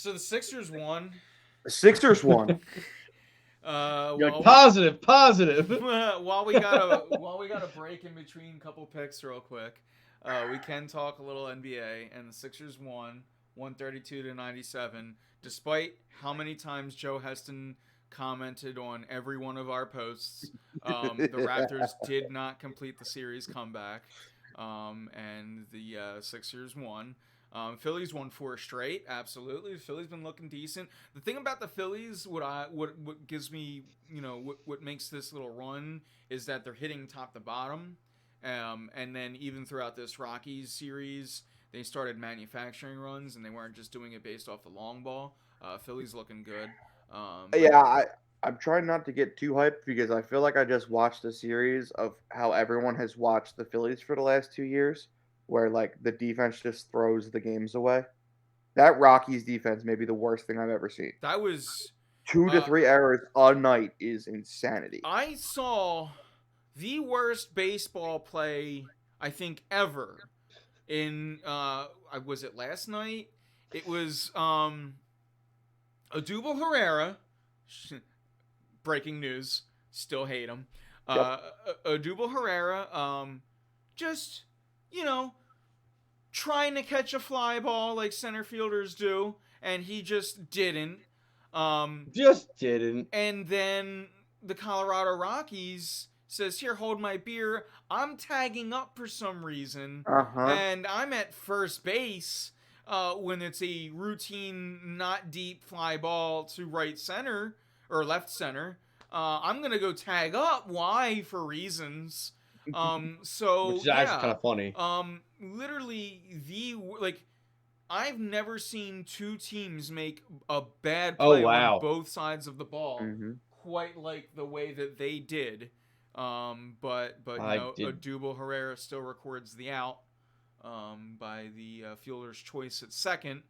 So the Sixers won. The Sixers won. Well, positive. while we got a break in between couple picks, real quick, we can talk a little NBA. And the Sixers won 132-97, despite how many times Joe Heston commented on every one of our posts. The Raptors did not complete the series comeback, and the Sixers won. Phillies won 4 straight. Absolutely, the Phillies been looking decent. The thing about the Phillies, what gives me, what makes this little run is that they're hitting top to bottom, and then even throughout this Rockies series, they started manufacturing runs, and they weren't just doing it based off the long ball. Phillies looking good. I'm trying not to get too hyped because I feel like I just watched a series of how everyone has watched the Phillies for the last 2 years, where like the defense just throws the games away. That Rockies defense may be the worst thing I've ever seen. That was 2 to 3 errors a night is insanity. I saw the worst baseball play I think ever in was it last night? It was Odubel Herrera. Breaking news. Still hate him. Odubel Herrera. Just trying to catch a fly ball like center fielders do, and he just didn't. And then the Colorado Rockies says, "Here, hold my beer. I'm tagging up for some reason, and I'm at first base when it's a routine, not deep fly ball to right center or left center. I'm gonna go tag up. Why? For reasons." So which is actually kind of funny. Literally I've never seen two teams make a bad play on both sides of the ball quite like the way that they did. But Odubel Herrera still records the out by the fielder's choice at second.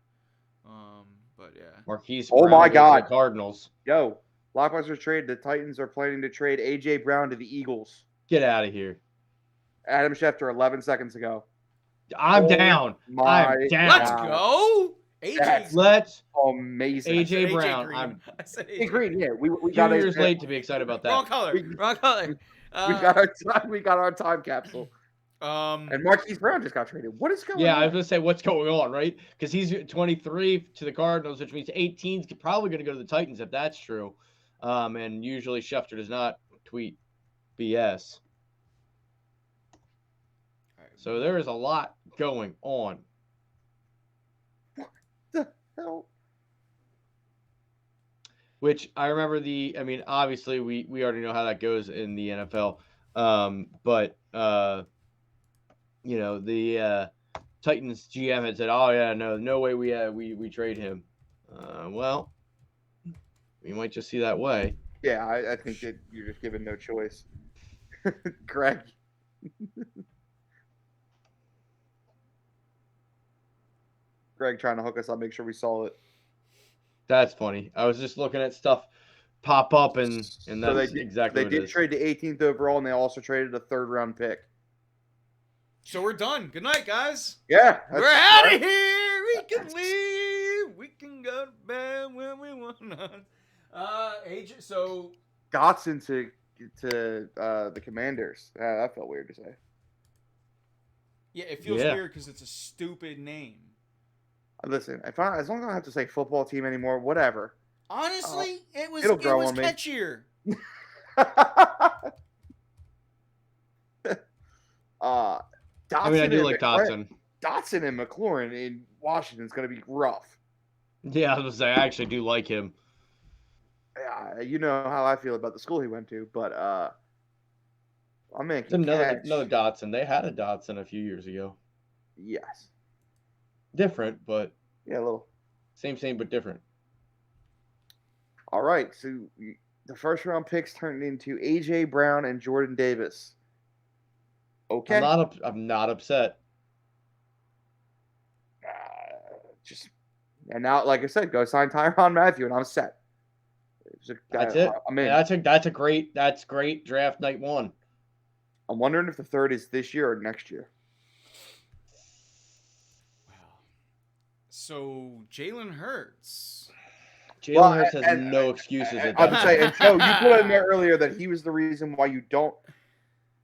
But yeah. Marquise Brown my God, Cardinals. Yo, Blockbuster trade. The Titans are planning to trade AJ Brown to the Eagles. Get out of here. Adam Schefter 11 seconds ago. I'm down. I'm down. Let's go. Let's amazing. AJ Brown. I said AJ Green. Yeah, we got 2 years late to be excited about that. Wrong color. We got our time capsule. And Marquise Brown just got traded. What is going on? Yeah, I was gonna say what's going on, right? Because he's 23 to the Cardinals, which means 18 is probably going to go to the Titans if that's true. And usually Schefter does not tweet BS. So there is a lot going on. What the hell? Which I remember obviously we already know how that goes in the NFL. But the Titans GM had said, "Oh yeah, no way we trade him." Well, we might just see that way. Yeah, I think that you're just given no choice. Greg. Greg trying to hook us up, make sure we saw it. That's funny. I was just looking at stuff pop up, and that's so exactly what it is. They did trade the 18th overall, and they also traded a 3rd round pick. So we're done. Good night, guys. Yeah. We're out of here. We can leave. We can go to bed when we want. Agent. So Dotson to the Commanders. That felt weird to say. Yeah, it feels weird because it's a stupid name. Listen, as long as I don't have to say football team anymore, whatever. Honestly, it was catchier. Dotson I do like Dotson. Dotson and McLaurin in Washington is going to be rough. Yeah, I was going to say, I actually do like him. Yeah, you know how I feel about the school he went to, but I'm making another Dotson. They had a Dotson a few years ago. Yes. Different, but yeah, a little. Same, but different. All right, so the 1st round picks turned into AJ Brown and Jordan Davis. Okay. I'm not upset. And now, like I said, go sign Tyrann Mathieu, and I'm set. That's it. I'm in. That's great draft night 1. I'm wondering if the 3rd is this year or next year. Wow. So Jalen Hurts. Jalen Hurts has no excuses at I'm that saying, point. and Joe, you put in there earlier that he was the reason why you don't.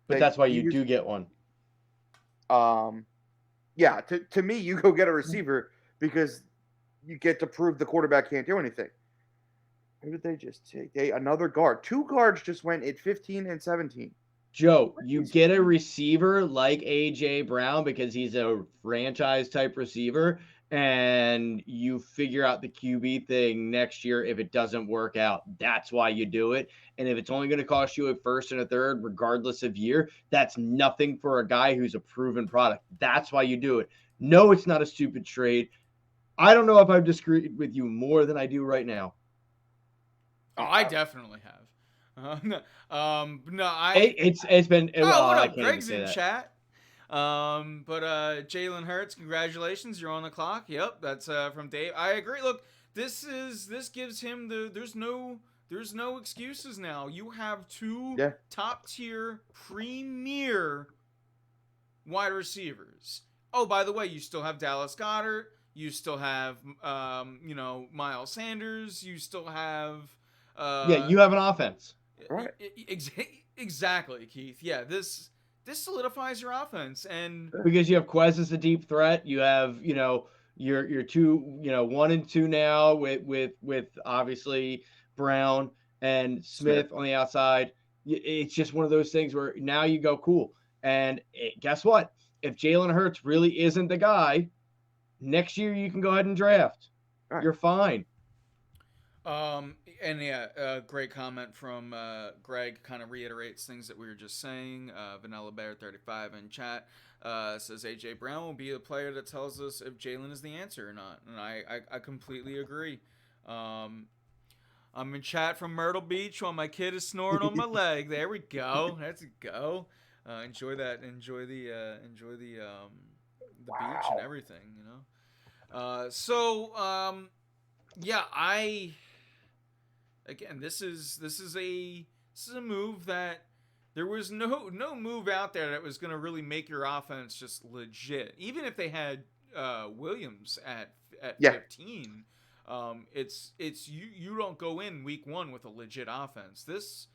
But that's why you do get one. Yeah. To me, you go get a receiver because you get to prove the quarterback can't do anything. Who did they just take? Another guard. 2 guards just went at 15 and 17. Joe, you get a receiver like AJ Brown because he's a franchise type receiver, and you figure out the QB thing next year if it doesn't work out. That's why you do it. And if it's only going to cost you a first and a third, regardless of year, that's nothing for a guy who's a proven product. That's why you do it. No, it's not a stupid trade. I don't know if I've disagreed with you more than I do right now. Oh, I definitely have. No, It's been. Oh, what I up? can't Greg's even in say that. chat. But Jalen Hurts, congratulations, you're on the clock. Yep, that's from Dave. I agree. Look, this gives him there's no excuses now. You have 2 top tier premier wide receivers. Oh, by the way, you still have Dallas Goedert. You still have Miles Sanders. You still have You have an offense. Right. Exactly, Keith. Yeah, this solidifies your offense, and because you have Quez as a deep threat. You have your 2 1 and 2 now with obviously Brown and Smith on the outside. It's just one of those things where now you go cool. And guess what? If Jalen Hurts really isn't the guy, next year you can go ahead and draft. Right. You're fine. And yeah, great comment from Greg. Kind of reiterates things that we were just saying. Vanilla Bear 35 in chat says AJ Brown will be the player that tells us if Jalen is the answer or not, and I completely agree. I'm in chat from Myrtle Beach while my kid is snoring on my leg. There we go. That's a go. Enjoy that. Enjoy the beach and everything. Yeah, again, this is a move that there was no move out there that was going to really make your offense just legit. Even if they had Williams at 15, it's you don't go in week 1 with a legit offense. This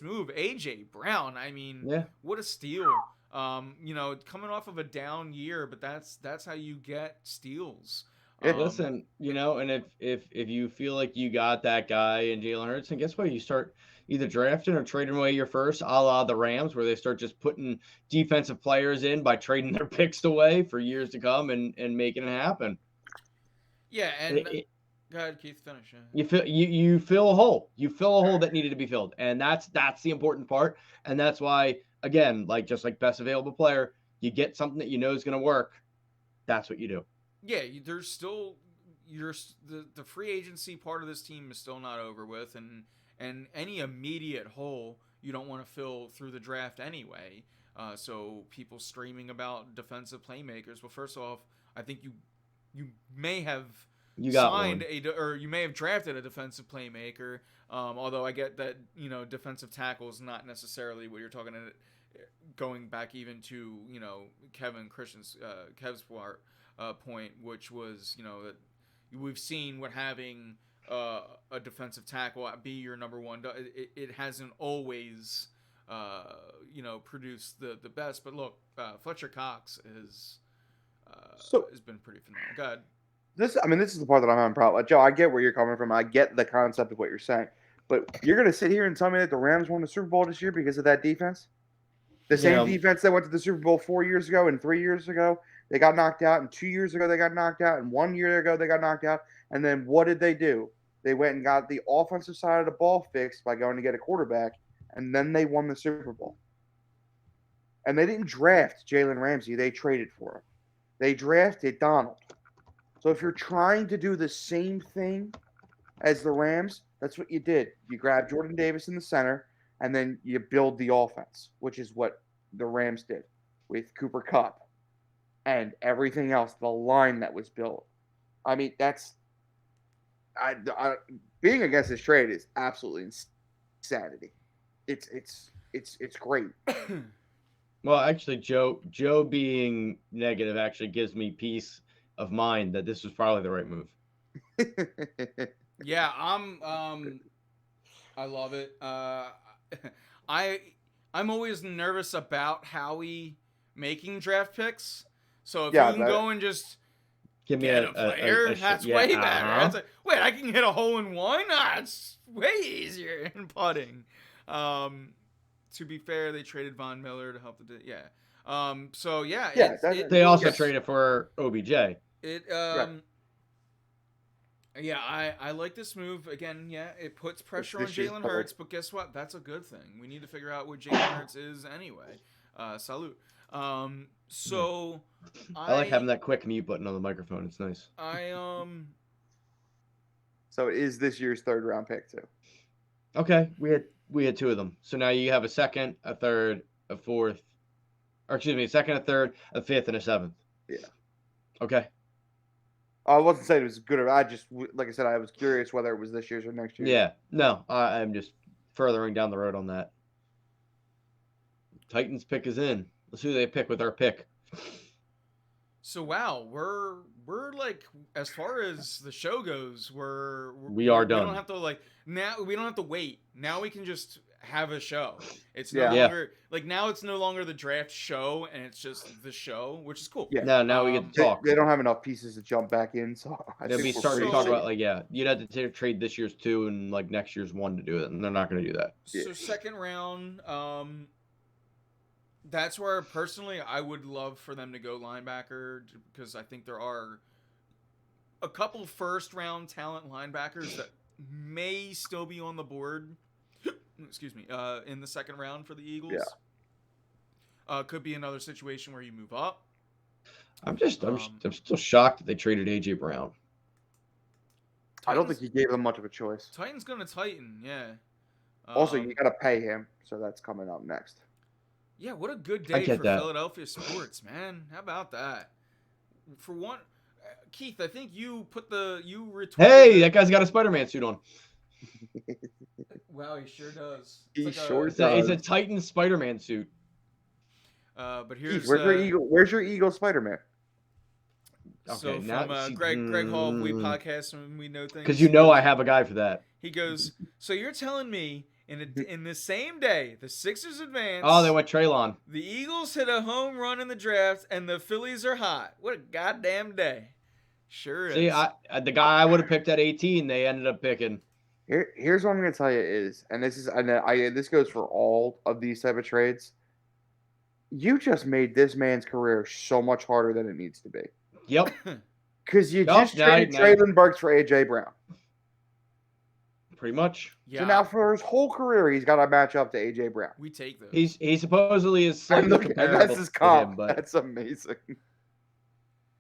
move, AJ Brown, I mean, what a steal. Coming off of a down year, but that's how you get steals. Listen, and if you feel like you got that guy in Jalen Hurts, and guess what? You start either drafting or trading away your first, a la the Rams, where they start just putting defensive players in by trading their picks away for years to come and making it happen. Yeah, and go ahead, Keith, finish. You fill a hole. You fill a hole that needed to be filled, and that's the important part. And that's why, again, just like best available player, you get something that you know is going to work. That's what you do. Yeah, there's still the free agency part of this team is still not over with, and any immediate hole you don't want to fill through the draft anyway. So people streaming about defensive playmakers. Well, first off, I think you may have you may have drafted a defensive playmaker. Although I get that defensive tackle is not necessarily what you're talking about. Going back even to Kev's part. Point, which was that we've seen what having a defensive tackle be your number one. It hasn't always produced the best. But look, Fletcher Cox has been pretty phenomenal. Go ahead. This is the part that I'm having a problem. Joe, I get where you're coming from. I get the concept of what you're saying, but you're going to sit here and tell me that the Rams won the Super Bowl this year because of that defense? The same defense that went to the Super Bowl 4 years ago and 3 years ago. They got knocked out, and 2 years ago they got knocked out, and 1 year ago they got knocked out. And then what did they do? They went and got the offensive side of the ball fixed by going to get a quarterback, and then they won the Super Bowl. And they didn't draft Jalen Ramsey. They traded for him. They drafted Donald. So if you're trying to do the same thing as the Rams, that's what you did. You grab Jordan Davis in the center, and then you build the offense, which is what the Rams did with Cooper Kupp. And everything else, the line that was built. I mean, that's being against this trade is absolutely insanity. It's great. Well, actually, Joe being negative actually gives me peace of mind that this was probably the right move. Yeah, I love it. I'm always nervous about Howie making draft picks. So if Yeah, you can that- go and just Give me get a player, that's way better. That's like, wait, I can hit a hole in one? Ah, it's way easier in putting. To be fair, they traded Von Miller to help the so yeah, Yeah, They also Yes. traded for OBJ. Right. Yeah, I like this move. Again, yeah, it puts pressure on This year's Jalen double. Hurts, but guess what? That's a good thing. We need to figure out what Jalen Hurts is anyway. Salute. So I like having that quick mute button on the microphone. It's nice. So it is this year's 3rd round pick too. Okay, we had 2 of them. So now you have a 2nd, a 3rd, a 4th, or excuse me, a 2nd, a 3rd, a 5th, and a 7th. Yeah. Okay. I wasn't saying it was good. I just, like I said, I was curious whether it was this year's or next year's. Yeah. No, I'm just furthering down the road on that. Titans pick is in. Let's see who they pick with our pick. So wow, we're like, as far as the show goes, We are done. We don't have to now. We don't have to wait. Now we can just have a show. It's no Yeah. longer like now. It's no longer the draft show, and it's just the show, which is cool. Yeah. Now we get to They, talk. they don't have enough pieces to jump back in, so I They'll think be we're starting to pretty talk safe. about you'd have to trade this year's 2 and like next year's 1 to do it, and they're not going to do that. Yeah. So second round, that's where personally I would love for them to go linebacker, because I think there are a couple first round talent linebackers that may still be on the board. Excuse me. In the second round for the Eagles. Yeah. Could be another situation where you move up. I'm still shocked that they traded AJ Brown. I don't think he gave them much of a choice. Titans gonna tighten, yeah. Also, you got to pay him, so that's coming up next. Yeah, what a good I day get for that. Philadelphia sports, man. How about that? For one, Keith, I think you retweeted. Hey, that guy's got a Spider-Man suit on. Wow, he sure does. He It's like sure It's does. a Titan Spider-Man suit. But Keith, here's where's your Eagle Spider-Man? so Okay, now from see- Greg Hall, we podcast and we know things. Because you know I have a guy for that. He goes, so you're telling me in the same day the Sixers advance. Oh, they went Traylon. The Eagles hit a home run in the draft, and the Phillies are hot. What a goddamn day! Sure is. See, the guy I would have picked at 18, they ended up picking. Here's what I'm going to tell you is, and this goes for all of these type of trades. You just made this man's career so much harder than it needs to be. Yep. Because you Nope, just now- traded now- Traylon Burks for AJ Brown. Pretty much. Yeah, So now for his whole career, he's got to match up to AJ Brown. we take those. He supposedly is And, slightly look, and comparable that's his to comp. him, but That's amazing.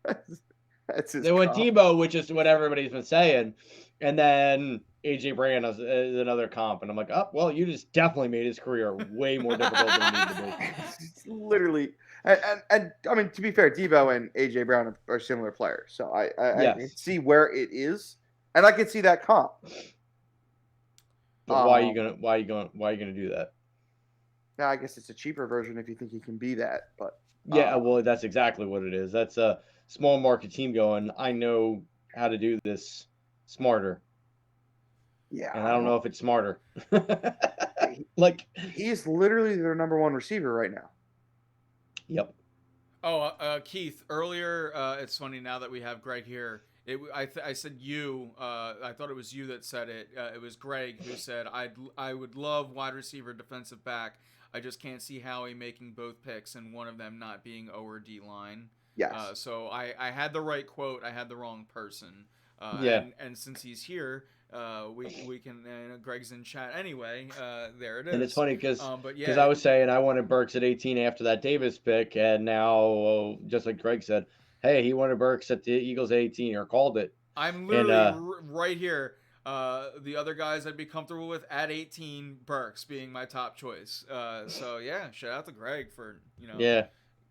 That's his they went comp. Debo, which is what everybody's been saying, and then AJ Brown is another comp, and I'm like, oh, well, you just definitely made his career way more difficult than it needed to be. It's literally, and I mean, to be fair, Debo and AJ Brown are similar players, so I Yes. can see where it is, and I can see that comp. But why are you gonna do that? Now, I guess it's a cheaper version if you think he can be that, but Yeah, well, that's exactly what it is. That's a small market team going, I know how to do this smarter, yeah, and I don't know if it's smarter. Like, he's literally their number one receiver right now. yep. Oh, Keith, earlier, it's funny now that we have Greg here. I said you. I thought it was you that said it. It was Greg who said I would love wide receiver, defensive back. I just can't see Howie making both picks and one of them not being O or D line. Yes, So I had the right quote. I had the wrong person. Yeah. And since he's here, we can. Greg's in chat anyway. There it is. And it's funny because But yeah, I was saying I wanted Burks at 18 after that Davis pick, and now, just like Greg said, hey, he wanted Burks at the Eagles at 18 or called it. I'm literally right here. The other guys I'd be comfortable with at 18, Burks being my top choice. So yeah, shout out to Greg for Yeah,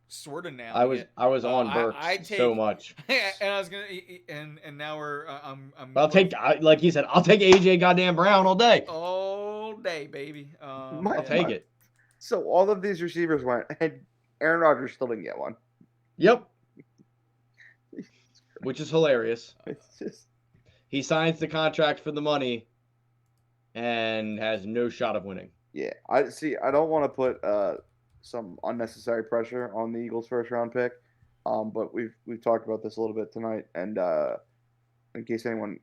sort of now. I was on Burks so much. And I was gonna and now we're I'm I'll take, like he said, I'll take AJ goddamn Brown all day. all day, baby. I'll take it. So all of these receivers went, and Aaron Rodgers still didn't get one. Yep. which is hilarious. It's just He signs the contract for the money and has no shot of winning. yeah. I see. I don't want to put some unnecessary pressure on the Eagles' first round pick. But we've talked about this a little bit tonight, and in case anyone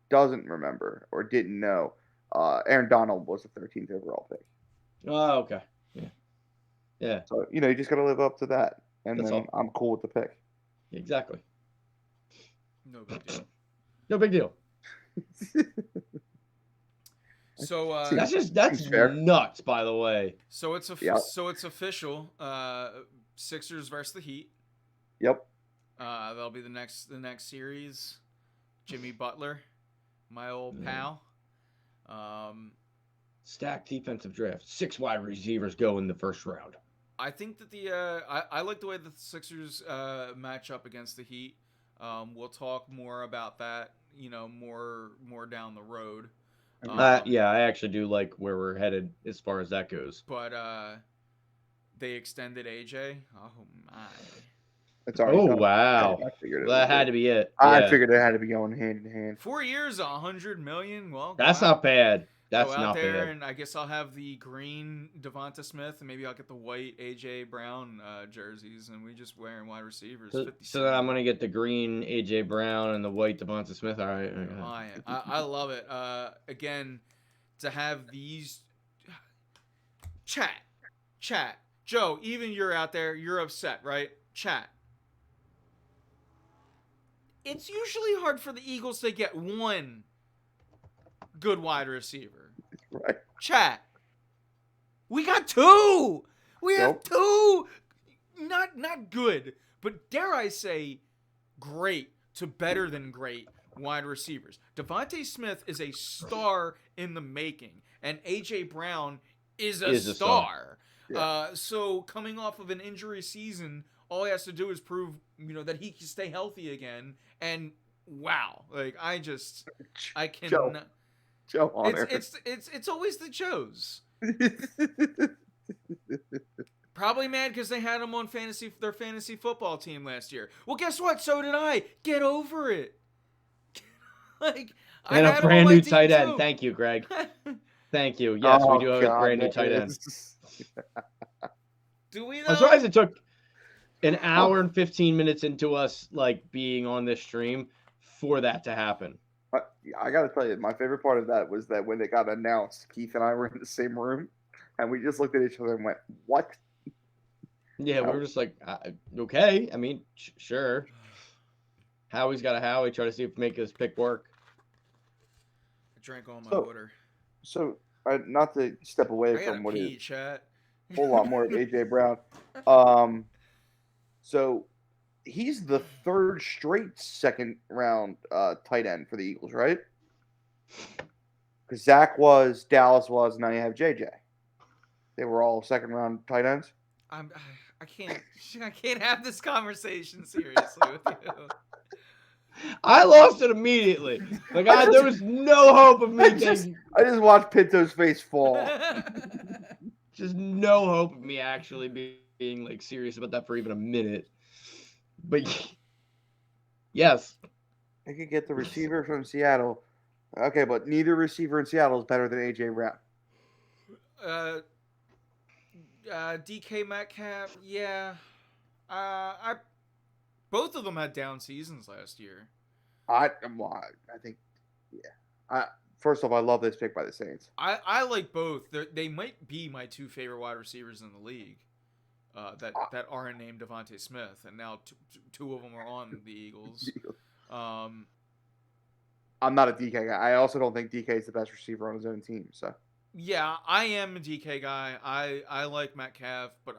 doesn't remember or didn't know, Aaron Donald was the 13th overall pick. Oh, okay. Yeah. So you just got to live up to that, and That's then all. I'm cool with the pick. Exactly. No big deal. No big deal. So That's fair. nuts, by the way. so it's Yeah. so it's official. Sixers versus the Heat. Yep. That'll be the next series. Jimmy Butler, my old pal. Stacked defensive draft. 6 wide receivers go in the first round. I think that I like the way the Sixers match up against the Heat. We'll talk more about that, more down the road. Yeah, I actually do like where we're headed as far as that goes. But they extended AJ. Oh my! It's already Oh done. wow, I figured it well, that was had it. to be it. I Yeah. figured it had to be going hand in hand. 4 years, $100 million. Well, That's go not bad. That's go out not there, bad. and I guess I'll have the green Devonta Smith, and maybe I'll get the white AJ Brown jerseys, and we just wearing wide receivers. So then I'm gonna get the green AJ Brown and the white Devonta Smith. All right. I love it. Again, to have these chat, Joe. Even you're out there, you're upset, right? Chat. It's usually hard for the Eagles to get one good wide receiver. Right. Chat. We got 2. We have Yep. 2. Not good, but dare I say, great to better than great wide receivers. Devontae Smith is a star in the making, and AJ Brown is a star. Yeah. So coming off of an injury season, all he has to do is prove, that he can stay healthy again. And wow, I can. Joe Honor. It's always the Joes. Probably mad because they had him on their fantasy football team last year. Well, guess what? So did I. Get over it. And a brand new tight end. Thank you, Greg. Thank you. Yes, we do have a brand new tight end. Do we? I'm surprised it took an hour and 15 minutes into us being on this stream for that to happen. I gotta tell you, my favorite part of that was that when it got announced, Keith and I were in the same room, and we just looked at each other and went, "What?" Yeah, we were just like, okay. I mean, sure. Howie's got a Howie. Try to see if we can make this pick work. I drank all my water. So, not to step away I from what pee, is chat. a whole lot more of AJ Brown. So he's the 3rd straight second round tight end for the Eagles, right? Because Zach was, Dallas was, and now you have JJ. They were all second round tight ends. I can't have this conversation seriously with you. I lost it immediately. There was no hope of me I just watched Pinto's face fall. just no hope of me actually being serious about that for even a minute. But yes, They could get the receiver from Seattle. Okay, but neither receiver in Seattle is better than AJ Brown. DK Metcalf, yeah. Both of them had down seasons last year. I think, yeah. First off, I love this pick by the Saints. I like both. They might be my 2 favorite wide receivers in the league. That aren't named Devontae Smith, and now 2 of them are on the Eagles. I'm not a DK guy. I also don't think DK is the best receiver on his own team. So yeah, I am a DK guy. I like Metcalf, but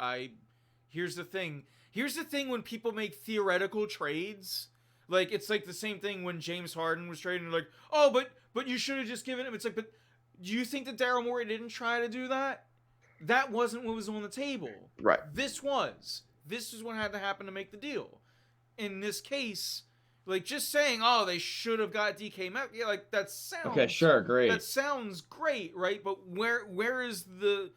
here's the thing. Here's the thing when people make theoretical trades, it's the same thing when James Harden was trading. Oh, but you should have just given him. It's but do you think that Daryl Morey didn't try to do that? That wasn't what was on the table. Right. This is what had to happen to make the deal. In this case, just saying, oh, they should have got DK Metcalf. Yeah, that sounds okay, sure, great. That sounds great, right? But where is the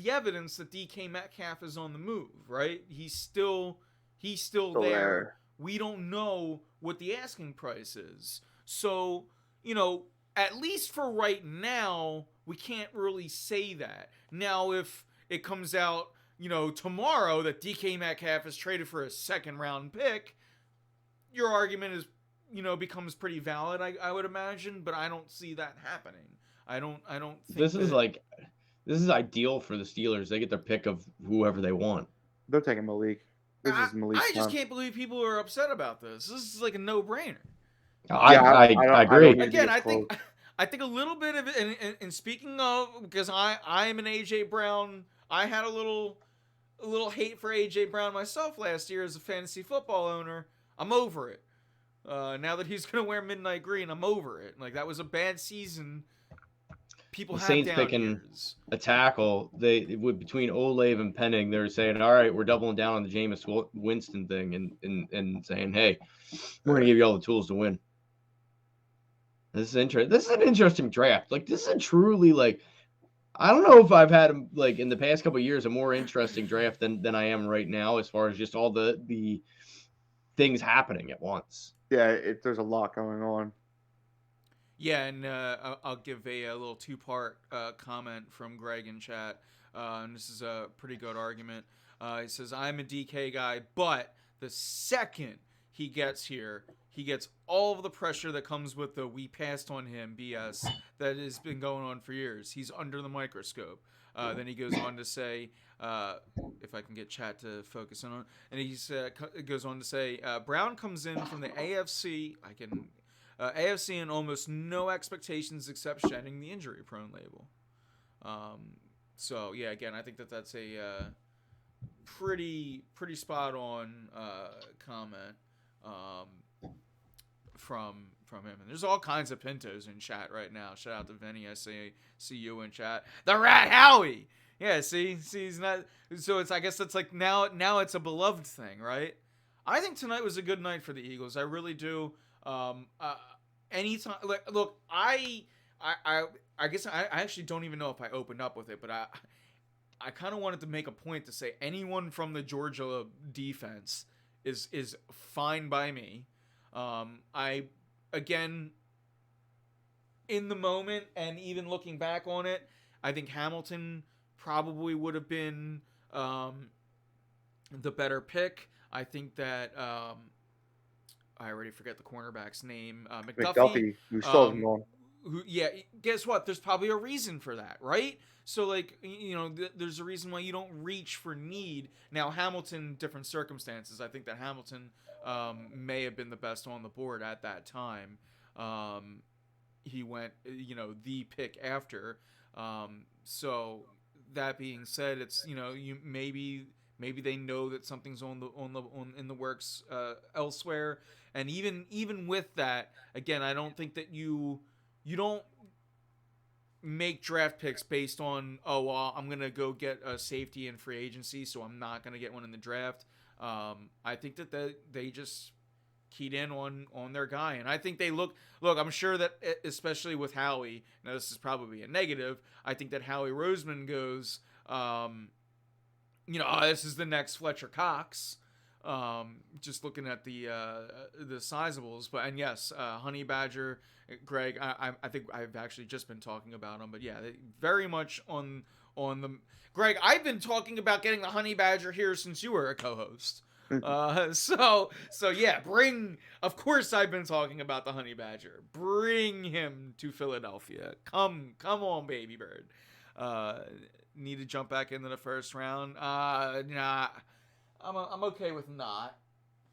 evidence that DK Metcalf is on the move, right? He's still there. We don't know what the asking price is. So, at least for right now, we can't really say that. Now, if it comes out, tomorrow that DK Metcalf is traded for a second round pick, your argument is, becomes pretty valid, I would imagine, but I don't see that happening. I don't think this is ideal for the Steelers. They get their pick of whoever they want. They're taking Malik. This is Malik's I just time. can't believe people are upset about this. This is like a no-brainer. I agree. Again, I think a little bit of it. And speaking of, because I am an AJ Brown, I had a little hate for AJ Brown myself last year as a fantasy football owner. I'm over it. Now that he's gonna wear midnight green, I'm over it. Like, that was a bad season. People have Saints down picking years. a tackle. Between Olave and Penning, they're saying, "All right, we're doubling down on the Jameis Winston thing," and saying, "Hey, we're gonna give you all the tools to win." This is interesting. This is an interesting draft. Like, this is a truly, like, I don't know if I've had, like, in the past couple of years, a more interesting draft than I am right now, as far as just all the things happening at once. Yeah, there's a lot going on. Yeah, and I'll give a little two-part comment from Greg in chat. And this is a pretty good argument. He says, I'm a DK guy, but the second he gets here, he gets all of the pressure that comes with the "we passed on him" BS that has been going on for years. He's under the microscope. Then he goes on to say, if I can get chat to focus on it, and he goes on to say, Brown comes in from the AFC. AFC and almost no expectations except shedding the injury-prone label. So yeah, again, I think that's a pretty spot-on comment from him. And there's all kinds of Pintos in chat right now. Shout out to Vinny. I see you in chat. The Rat Howie. Yeah, see, he's not. So I guess it's like now it's a beloved thing, right? I think tonight was a good night for the Eagles. I really do. Anytime, look, I guess I actually don't even know if I opened up with it, but I kind of wanted to make a point to say anyone from the Georgia defense is fine by me. Again, in the moment and even looking back on it, I think Hamilton probably would have been the better pick. I think that I already forget the cornerback's name. McDuffie, who still isn't on. Guess what? There's probably a reason for that, right? So, like, there's a reason why you don't reach for need. Now, Hamilton, different circumstances. I think that Hamilton may have been the best on the board at that time. He went, the pick after. So that being said, it's you maybe they know that something's in the works elsewhere. And even with that, again, I don't think that you don't make draft picks based on, I'm going to go get a safety in free agency, so I'm not going to get one in the draft. I think that they just keyed in on their guy. And I think they look, I'm sure that, especially with Howie, now this is probably a negative, I think that Howie Roseman goes, this is the next Fletcher Cox. Just looking at the sizables, and yes, Honey Badger, Greg. I think I've actually just been talking about him, but yeah, very much on the. Greg, I've been talking about getting the Honey Badger here since you were a co-host. So yeah, of course I've been talking about the Honey Badger. Bring him to Philadelphia. Come on, baby bird. Need to jump back into the first round? Nah. I'm okay with not.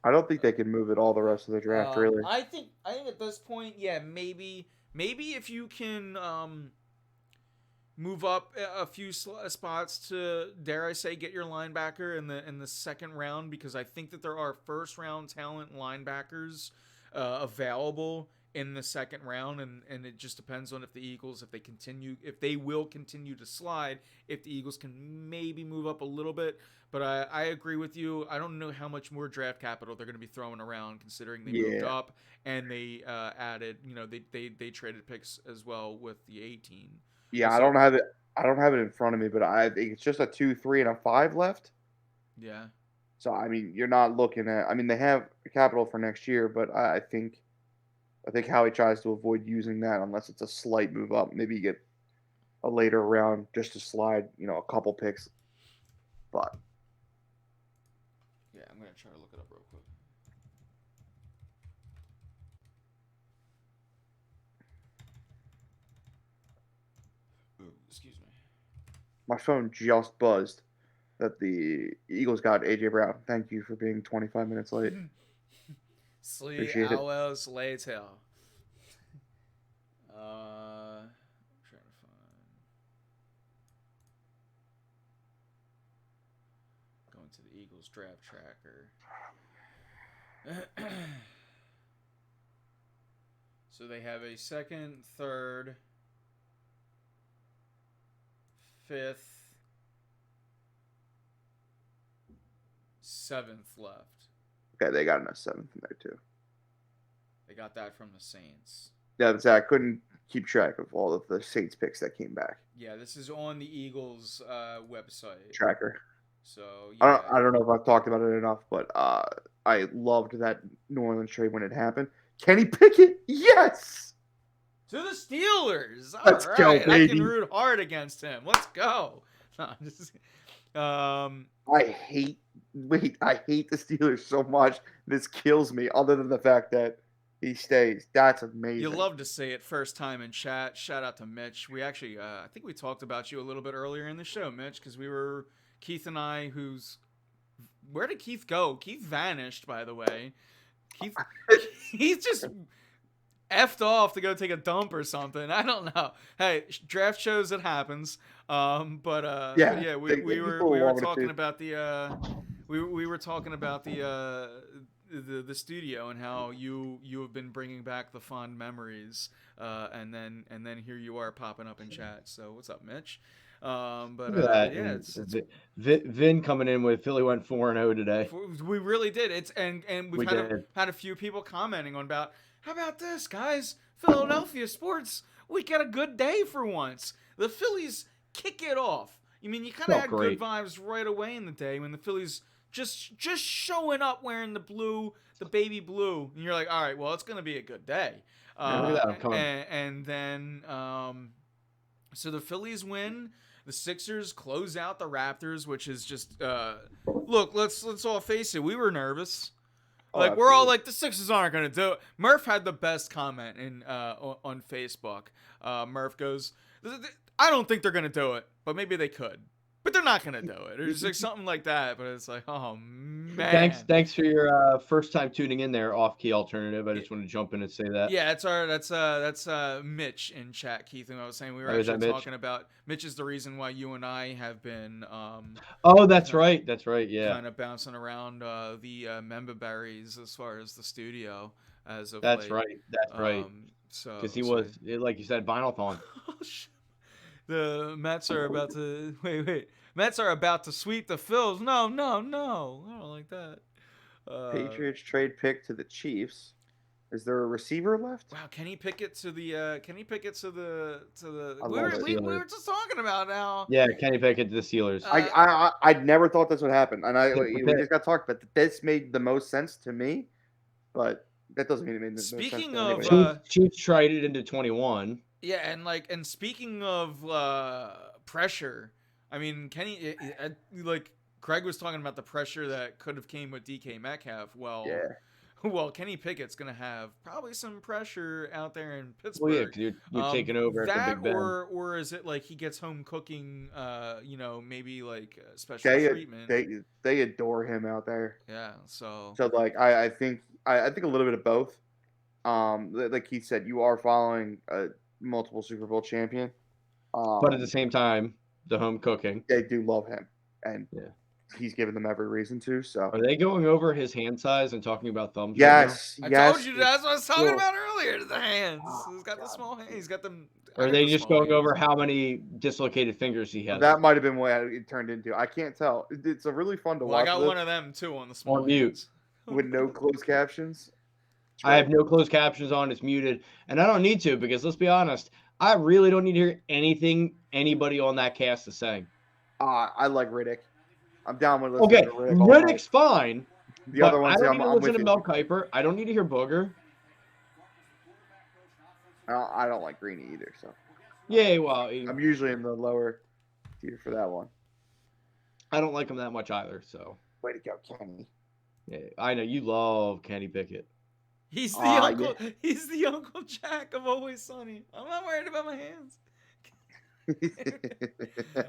I don't think they can move it all the rest of the draft, really. I think at this point, yeah, maybe if you can move up a few spots to, dare I say, get your linebacker in the second round, because I think that there are first round talent linebackers available in the second round, and it just depends on if the Eagles, if they will continue to slide, if the Eagles can maybe move up a little bit. But I agree with you. I don't know how much more draft capital they're going to be throwing around, considering they moved up and they added, they traded picks as well with the 18. Yeah, so, I don't have it in front of me, but I think it's just a 2, 3, and a 5 left. Yeah. So I mean, you're not looking at. I mean, they have capital for next year, but I think Howie tries to avoid using that unless it's a slight move up. Maybe you get a later round just to slide, a couple picks. But Yeah, I'm gonna try to look it up real quick. Ooh, excuse me. my phone just buzzed that the Eagles got AJ Brown. Thank you for being 25 minutes late. Slee Appreciate it. hours later. I'm trying to find. Going to the Eagles draft tracker. So they have a second, third, fifth, seventh left. Okay, they got a 7th in there too. They got that from the Saints. Yeah, that's I couldn't keep track of all of the Saints picks that came back. Yeah, this is on the Eagles website. Tracker. So yeah. I don't know if I've talked about it enough, but I loved that New Orleans trade when it happened. Kenny Pickett, yes. To the Steelers. All Let's right. go, I baby. can root hard against him. Let's go. No, I hate the Steelers so much. This kills me. Other than the fact that he stays, that's amazing. you love to see it first time in chat. Shout out to Mitch. We actually, I think we talked about you a little bit earlier in the show, Mitch, because we were Keith and I. Where did Keith go? Keith vanished, by the way. He's just effed off to go take a dump or something. I don't know. Hey, draft shows, it happens. But yeah, we were talking about the we were talking about the studio and how you have been bringing back the fond memories, and then here you are popping up in chat. So what's up, Mitch? Yeah, it's Vin coming in with Philly went 4-0 today. we really did. It's and we've We had a few people commenting on about how about this, guys? Philadelphia sports, we get a good day for once. The Phillies kick it off. You mean you kind of had great. good vibes right away in the day when the Phillies just showing up wearing the blue, the baby blue, and you're like, all right, well, it's gonna be a good day. Look at that, I'm coming. And then so the Phillies win. The Sixers close out the Raptors, which is just look. Let's all face it. We were nervous. Like we're all like, the Sixers aren't gonna do it. Murph had the best comment in on Facebook. Murph goes, "I don't think they're gonna do it, but maybe they could, but they're not gonna do it." It's like something like that. But it's like, oh man. Thanks for your first time tuning in there, off key alternative. I just want to jump in and say that. Yeah, that's Mitch in chat, Keith, and I was saying we were Oh, is that actually Mitch? talking about Mitch is the reason why you and I have been Oh, that's right. That's right. Yeah. kind of bouncing around the member berries as far as the studio as of That's late. right. That's right. So Because he was, like you said, Vinylthon. Oh, shit. The Mets are about to wait. Mets are about to sweep the Phils. No, I don't like that. Patriots trade pick to the Chiefs. Is there a receiver left? Wow, Kenny Pickett to the I we love it. were just talking about now. Yeah, Kenny Pickett to the Steelers. I never thought this would happen, and we Okay. just got talked about. This made the most sense to me, but that doesn't mean it made no sense. Speaking to of, anybody. Chiefs traded into 21. Yeah, and speaking of pressure, I mean, Kenny, like Craig was talking about the pressure that could have came with DK Metcalf. Well, yeah, well, Kenny Pickett's gonna have probably some pressure out there in Pittsburgh. Well, yeah, 'cause you're taking over at the that, Big Ben. or is it like he gets home cooking? Maybe like special they treatment. they adore him out there. Yeah, so So like I think a little bit of both. Like he said, you are following a multiple Super Bowl champion. But at the same time, the home cooking. They do love him, and Yeah. he's given them every reason to. So Are they going over his hand size and talking about thumbs? right now? yes, I yes. told you that's what I was talking cool. about earlier. The hands. Oh, He's got the God. small hands. He's got them. Or are they just going over how many dislocated fingers he has? That might have been what it turned into. I can't tell. It's a really fun to Well, I watch got this one of them too on the small On mute. hands. with no closed captions. I have no closed captions on. It's muted. And I don't need to, because let's be honest, I really don't need to hear anything anybody on that cast is saying. I like Riddick. I'm down with listening Okay, to Riddick all night. Riddick's fine. The But other ones, I don't I'm, need to I'm listen with to you. Mel Kiper. I don't need to hear Booger. I don't like Greeny either, so Yeah, well, I'm usually in the lower tier for that one. I don't like him that much either. So Way to go, Kenny. yeah, I know you love Kenny Pickett. He's the Ah, uncle. He's the Uncle Jack of Always Sunny. I'm not worried about my hands.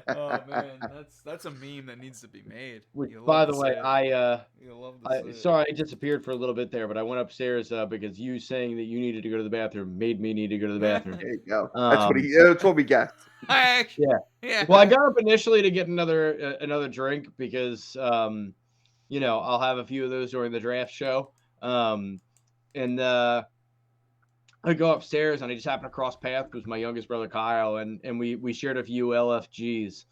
Oh man, that's a meme that needs to be made. Which, You'll by love the to way, see it. I You'll love to see it. sorry I disappeared for a little bit there, but I went upstairs because you saying that you needed to go to the bathroom made me need to go to the bathroom. There you go. That's what we guessed. Yeah. Well, I got up initially to get another drink because I'll have a few of those during the draft show. And I go upstairs and I just happen to cross paths with my youngest brother Kyle, and we shared a few LFGs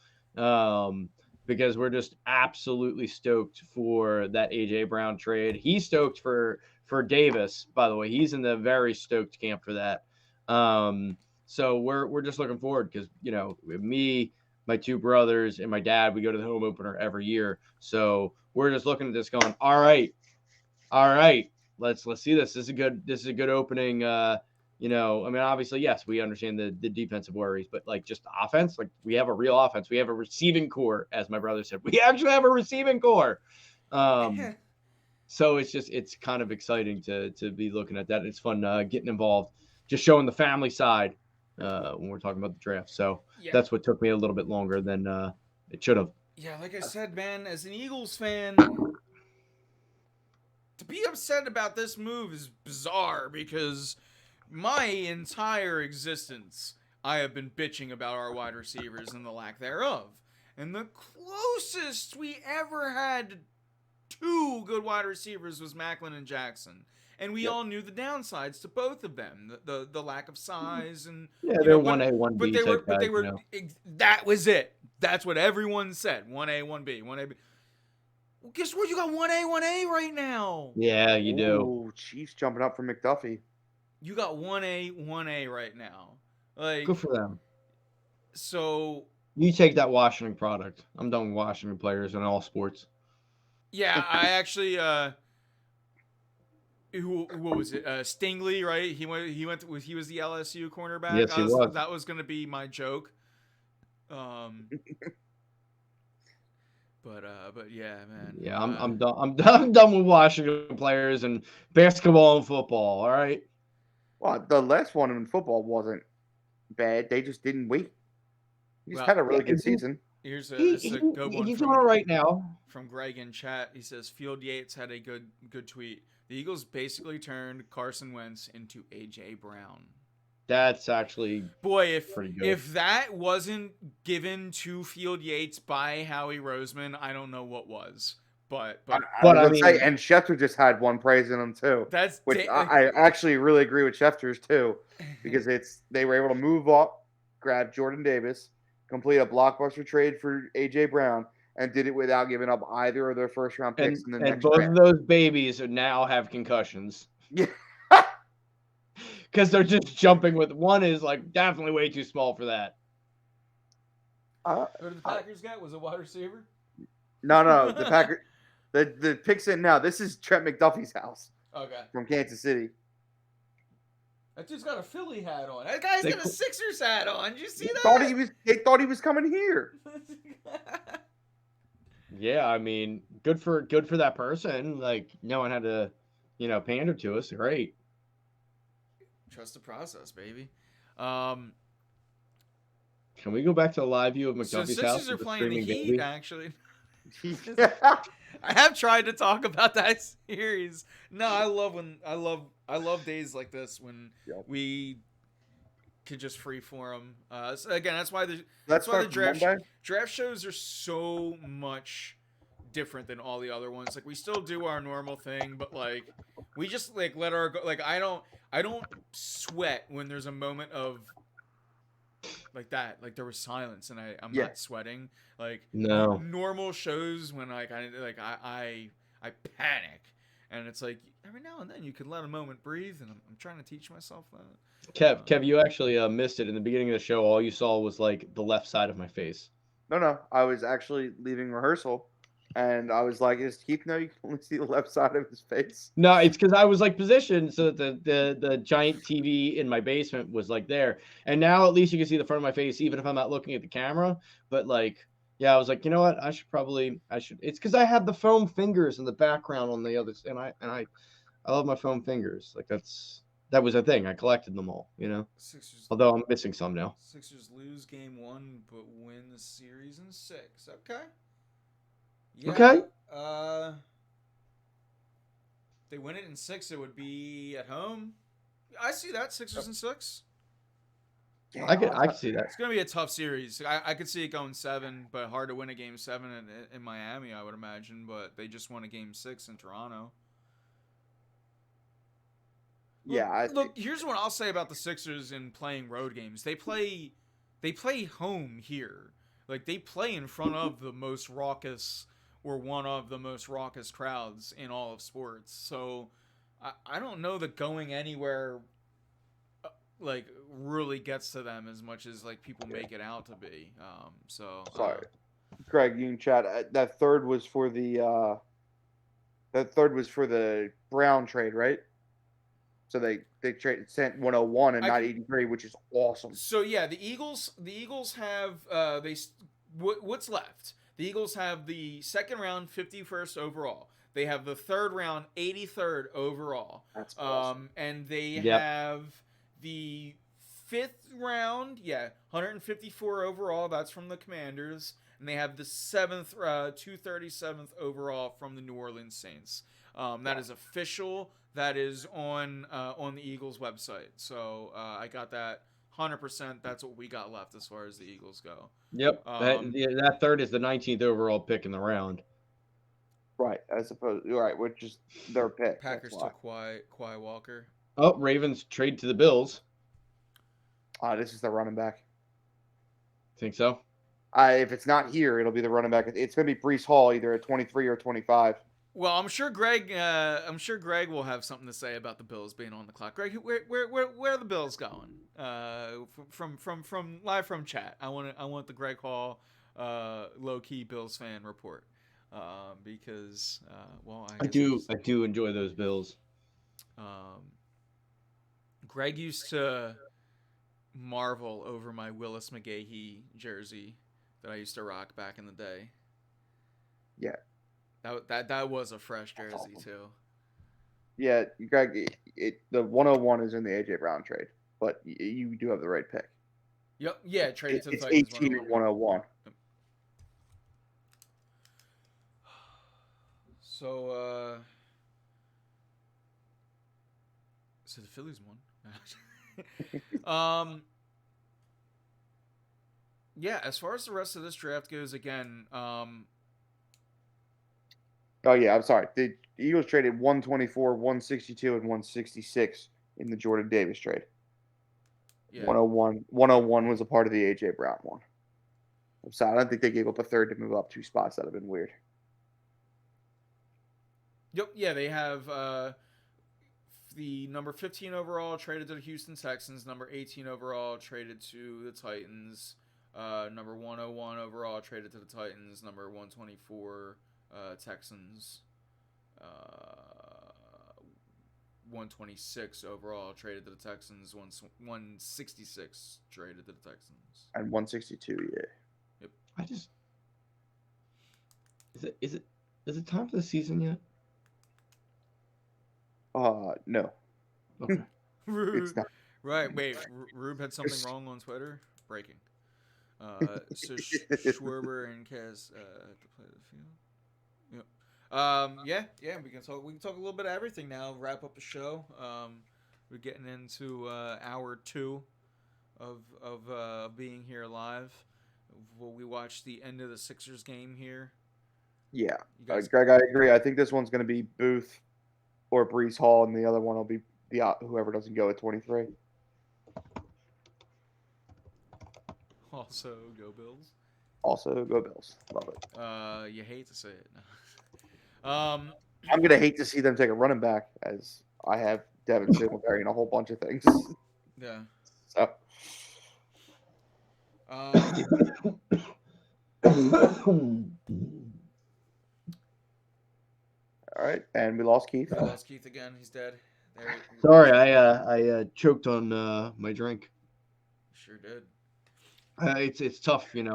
because we're just absolutely stoked for that AJ Brown trade. He's stoked for Davis, by the way. He's in the very stoked camp for that. So we're just looking forward because me, my two brothers, and my dad, we go to the home opener every year. So we're just looking at this going, all right. Let's see this. This is a good opening. Obviously, yes, we understand the defensive worries, but like just offense, like we have a real offense. We have a receiving core, as my brother said. We actually have a receiving core. So it's kind of exciting to be looking at that. It's fun getting involved, just showing the family side when we're talking about the draft. So that's what took me a little bit longer than it should have. Yeah, like I said, man, as an Eagles fan, to be upset about this move is bizarre because my entire existence I have been bitching about our wide receivers and the lack thereof. And the closest we ever had two good wide receivers was Maclin and Jackson. And we all knew the downsides to both of them, the lack of size and they're 1A, 1B. But they were that was it. That's what everyone said. 1A, 1B, 1A. Well, guess what? You got 1A, 1A right now. Yeah, you do. Oh, Chiefs jumping up for McDuffie. You got 1A, 1A right now. Like, good for them. So you take that Washington product. I'm done with Washington players in all sports. Yeah, I actually what was it? Stingley, right? He was the LSU cornerback. Yes, he was. That was going to be my joke. But yeah, man. Yeah, I'm done. I'm done with Washington players and basketball and football. All right. Well, the last one in football wasn't bad. They just didn't wait. He just had a really good season. He's good one. He's on right now. From Greg in chat, he says Field Yates had a good tweet. The Eagles basically turned Carson Wentz into AJ Brown. That's actually if that wasn't given to Field Yates by Howie Roseman, I don't know what was. But I mean, and Schefter just had one praising him too. I actually really agree with Schefter's too, because they were able to move up, grab Jordan Davis, complete a blockbuster trade for AJ Brown, and did it without giving up either of their first round picks in the next both draft. of those babies now have concussions. Yeah. Because they're just jumping with one is like definitely way too small for that. Who did the Packers get? Was it wide receiver? No, the Packers. The picks in now. This is Trent McDuffie's house. Okay. From Kansas City. That dude's got a Philly hat on. That guy's got a Sixers hat on. Did you see that? They thought he was coming here. Yeah, I mean, good for that person. Like, no one had to, pander to us. Great. Trust the process, baby. Can we go back to the live view of McDuffie's house? Sixers are playing the Heat, baby? actually. I have tried to talk about that series. No, I love days like this when we could just free for them. So again, that's why the draft shows are so much different than all the other ones. Like, we still do our normal thing, but like we just like let our like I don't sweat when there's a moment of like that, like there was silence and I'm not sweating. Like, no normal shows when I panic, and it's like every now and then you can let a moment breathe, and I'm trying to teach myself that. Kev, you actually missed it in the beginning of the show. All you saw was like the left side of my face. No, I was actually leaving rehearsal, And I was like, "Does Keith know you can only see the left side of his face?" No, it's because I was like positioned so that the giant TV in my basement was like there. And now at least you can see the front of my face, even if I'm not looking at the camera. But like, yeah, I was like, you know what? I should. It's because I have the foam fingers in the background on the other, and I love my foam fingers. Like that was a thing. I collected them all, Sixers. Although I'm missing some now. Sixers lose game 1, but win the series in 6. Okay. Yeah. Okay. They win it in 6. It would be at home. I see that, Sixers in 6. Yeah, I could see that. It's gonna be a tough series. I could see it going 7, but hard to win a game 7 in Miami, I would imagine. But they just won a game 6 in Toronto. Yeah. Look, here's what I'll say about the Sixers in playing road games. They play home here. Like, they play in front of the most raucous, or one of the most raucous crowds in all of sports. So I don't know that going anywhere like really gets to them as much as like people make it out to be. Sorry, Greg, you can chat. That third was for the Brown trade, right? So they sent 101 and not 83, which is awesome. So yeah, the Eagles have what's left? The Eagles have the second round 51st overall. They have the third round 83rd overall. That's awesome. And they have the fifth round, 154 overall. That's from the Commanders, and they have the 237th overall from the New Orleans Saints. That is official. That is on the Eagles website. So I got that 100%. That's what we got left as far as the Eagles go. Yep. That third is the 19th overall pick in the round. Right, I suppose. Right, which is their pick. Packers took Quay Walker. Oh, Ravens trade to the Bills. This is the running back. Think so? If it's not here, it'll be the running back. It's going to be Breece Hall, either at 23 or 25. Well, I'm sure Greg will have something to say about the Bills being on the clock. Greg, where are the Bills going? From live from chat. I want the Greg Hall low key Bills fan report. Because I do enjoy those Bills. Greg used to marvel over my Willis McGahee jersey that I used to rock back in the day. Yeah. That was a fresh jersey too. Yeah, Greg, the 101 is in the AJ Brown trade, but you do have the right pick. Yep. Yeah, traded to the Titans. It's 18 and 101. So the Phillies won. Yeah, as far as the rest of this draft goes, again, oh yeah, I'm sorry. The Eagles traded 124, 162, and 166 in the Jordan Davis trade. Yeah. 101 was a part of the AJ Brown one. I'm sorry, I don't think they gave up a third to move up 2 spots. That'd have been weird. Yep, yeah, they have the number 15 overall traded to the Houston Texans, number 18 overall traded to the Titans, number 101 overall traded to the Titans, number 124 Texans, 126 overall traded to the Texans, 166 traded to the Texans, and 162. Yeah. Yep. Is it time for the season yet? No. Okay. It's not. Right. Wait. Rube had something wrong on Twitter. Breaking. So Schwarber and Kaz to play the field. Yep. Yeah. We can talk a little bit of everything now. Wrap up the show. We're getting into hour 2 of being here live. We watched the end of the Sixers game here. Yeah. Greg, I agree. I think this one's going to be Booth or Breece Hall, and the other one will be whoever doesn't go at 23. Also, go Bills. Also, go Bills. Love it. You hate to say it. I'm going to hate to see them take a running back, as I have Devin Singletary and a whole bunch of things. Yeah. So. All right, and we lost Keith. I lost Keith again. He's dead. There. Sorry, I choked on my drink. Sure did. It's tough, being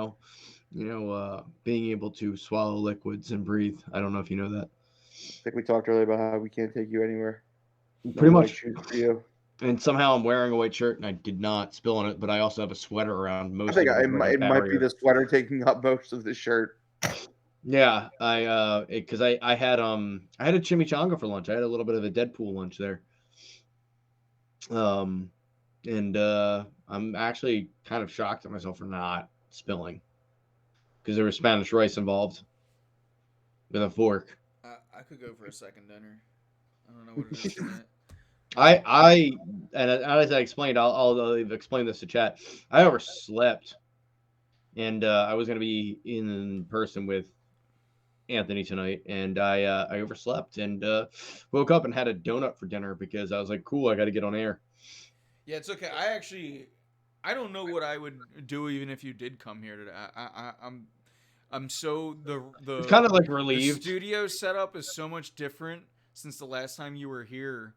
able to swallow liquids and breathe. I don't know if you know that. I think we talked earlier about how we can't take you anywhere. Pretty No much. white shoes for you. And somehow I'm wearing a white shirt, and I did not spill on it, but I also have a sweater around most I think of it might be the sweater taking up most of the shirt. Yeah, because I had a chimichanga for lunch. I had a little bit of a Deadpool lunch there. And I'm actually kind of shocked at myself for not spilling because there was Spanish rice involved with a fork. I could go for a second dinner. I don't know what it is in it. And as I explained, I'll explain this to chat. I overslept, and I was going to be in person with Anthony tonight, and I overslept and woke up and had a donut for dinner because I was like, cool, I got to get on air. Yeah, it's okay. I don't know what I would do even if you did come here today. I'm so the It's kind of like the relieved. studio setup is so much different since the last time you were here.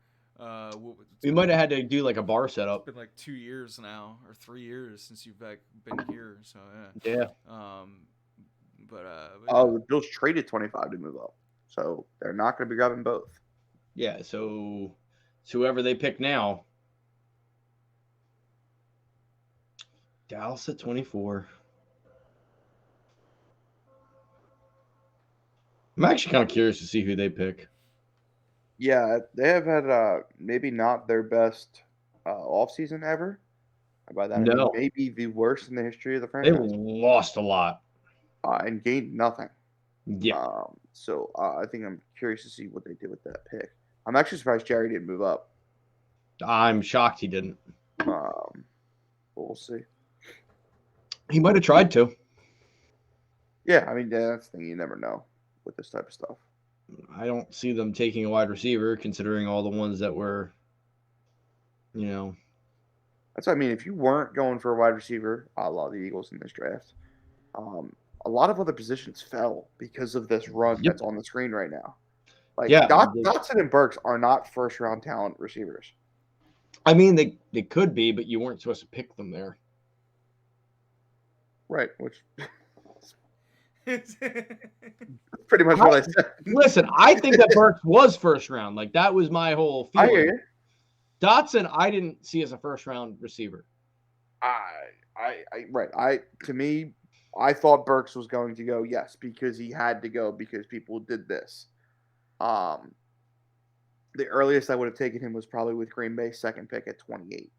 We might have had to do like a bar setup. It's been like 2 years now, or 3 years since you've been here. So Yeah. The Bills traded 25 to move up, so they're not going to be grabbing both. Yeah. So whoever they pick now, Dallas at 24. I'm actually kind of curious to see who they pick. Yeah, they have had maybe not their best offseason ever. By that, I mean maybe the worst in the history of the franchise. They lost a lot. And gained nothing. Yeah. So I think I'm curious to see what they did with that pick. I'm actually surprised Jerry didn't move up. I'm shocked he didn't. We'll see. He might have tried to. Yeah, I mean, that's the thing. You never know with this type of stuff. I don't see them taking a wide receiver, considering all the ones that were, That's what I mean. If you weren't going for a wide receiver, a lot of the Eagles in this draft, a lot of other positions fell because of this run that's on the screen right now. Like, Dotson and Burks are not first-round talent receivers. I mean, they could be, but you weren't supposed to pick them there. Right, which pretty much what I said. Listen, I think that Burks was first round. Like, that was my whole feeling. I hear you. Dotson, I didn't see as a first-round receiver. To me, I thought Burks was going to go, yes, because he had to go because people did this. The earliest I would have taken him was probably with Green Bay's second pick at 28.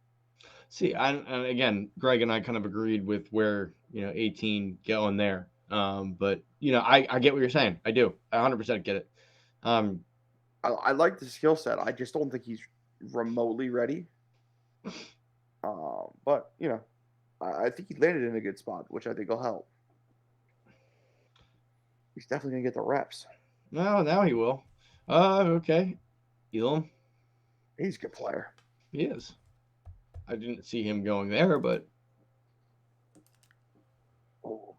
See, and again, Greg and I kind of agreed with where 18 going there. But I get what you're saying. I do. I 100% get it. I like the skill set. I just don't think he's remotely ready. But I think he landed in a good spot, which I think will help. He's definitely gonna get the reps. No, now he will. Okay. Elam. He's a good player. He is. I didn't see him going there, but. Oh,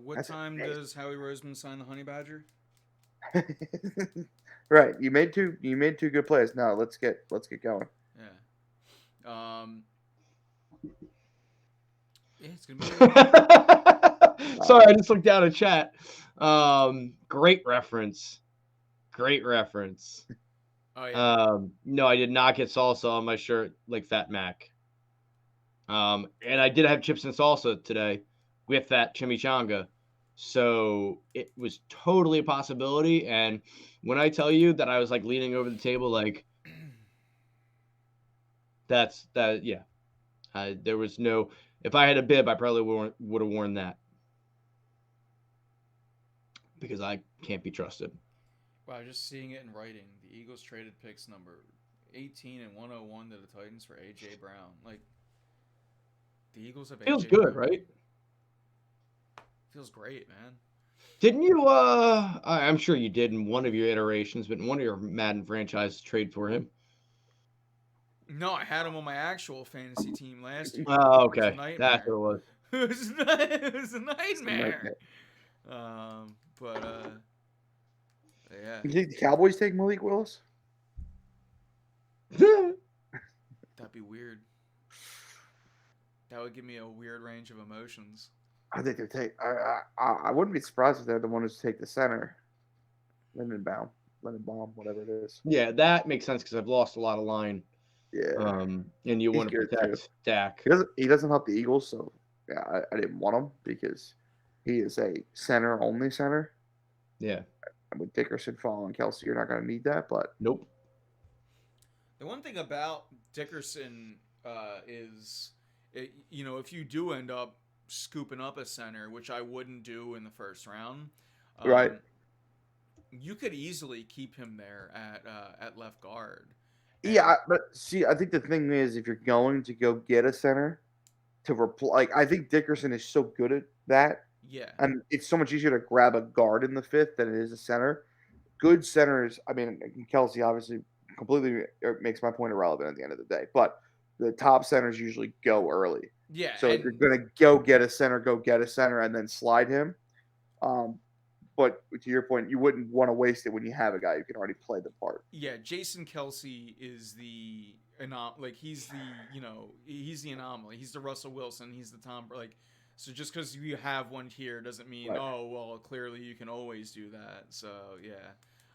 what time does Howie Roseman sign the Honey Badger? Right. You made two good plays. Now let's get going. Yeah. Yeah, it's gonna be. Sorry, I just looked down at chat. Great reference. Oh yeah. No, I did not get salsa on my shirt like Fat Mac. And I did have chips and salsa today with that chimichanga. So it was totally a possibility. And when I tell you that I was like leaning over the table, like yeah. There was no. If I had a bib, I probably would have worn that because I can't be trusted. Wow, just seeing it in writing. The Eagles traded picks number 18 and 101 to the Titans for A.J. Brown. Like, the Eagles have Feels A.J. good, Brown. right? Feels great, man. Didn't you, I'm sure you did in one of your iterations, but in one of your Madden franchise trade for him? No, I had him on my actual fantasy team last year. Oh, okay. That's what it was. It was a nightmare. Yeah, You think the Cowboys take Malik Willis? that'd be weird. That would give me a weird range of emotions. I think they take. I wouldn't be surprised if they're the ones who take the center, Lindenbaum, whatever it is. Yeah, that makes sense because I've lost a lot of line. Yeah, And you He's want to good, protect too. Dak. he doesn't help the Eagles, so yeah, I didn't want him because he is a center only center. Yeah. And with Dickerson following Kelsey, you're not going to need that. But Nope. The one thing about Dickerson is, if you do end up scooping up a center, which I wouldn't do in the first round, Right. you could easily keep him there at left guard. yeah, but see, I think the thing is, if you're going to go get a center to replace, I think Dickerson is so good at that, Yeah. and it's so much easier to grab a guard in the fifth than it is a center. Good centers, I mean, Kelsey obviously completely makes my point irrelevant at the end of the day, but the top centers usually go early. Yeah. So if you're going to go get a center, and then slide him. But to your point, you wouldn't want to waste it when you have a guy who can already play the part. Yeah, Jason Kelsey is the he's the anomaly. He's the Russell Wilson. He's the Tom. So just because you have one here doesn't mean clearly you can always do that. So yeah,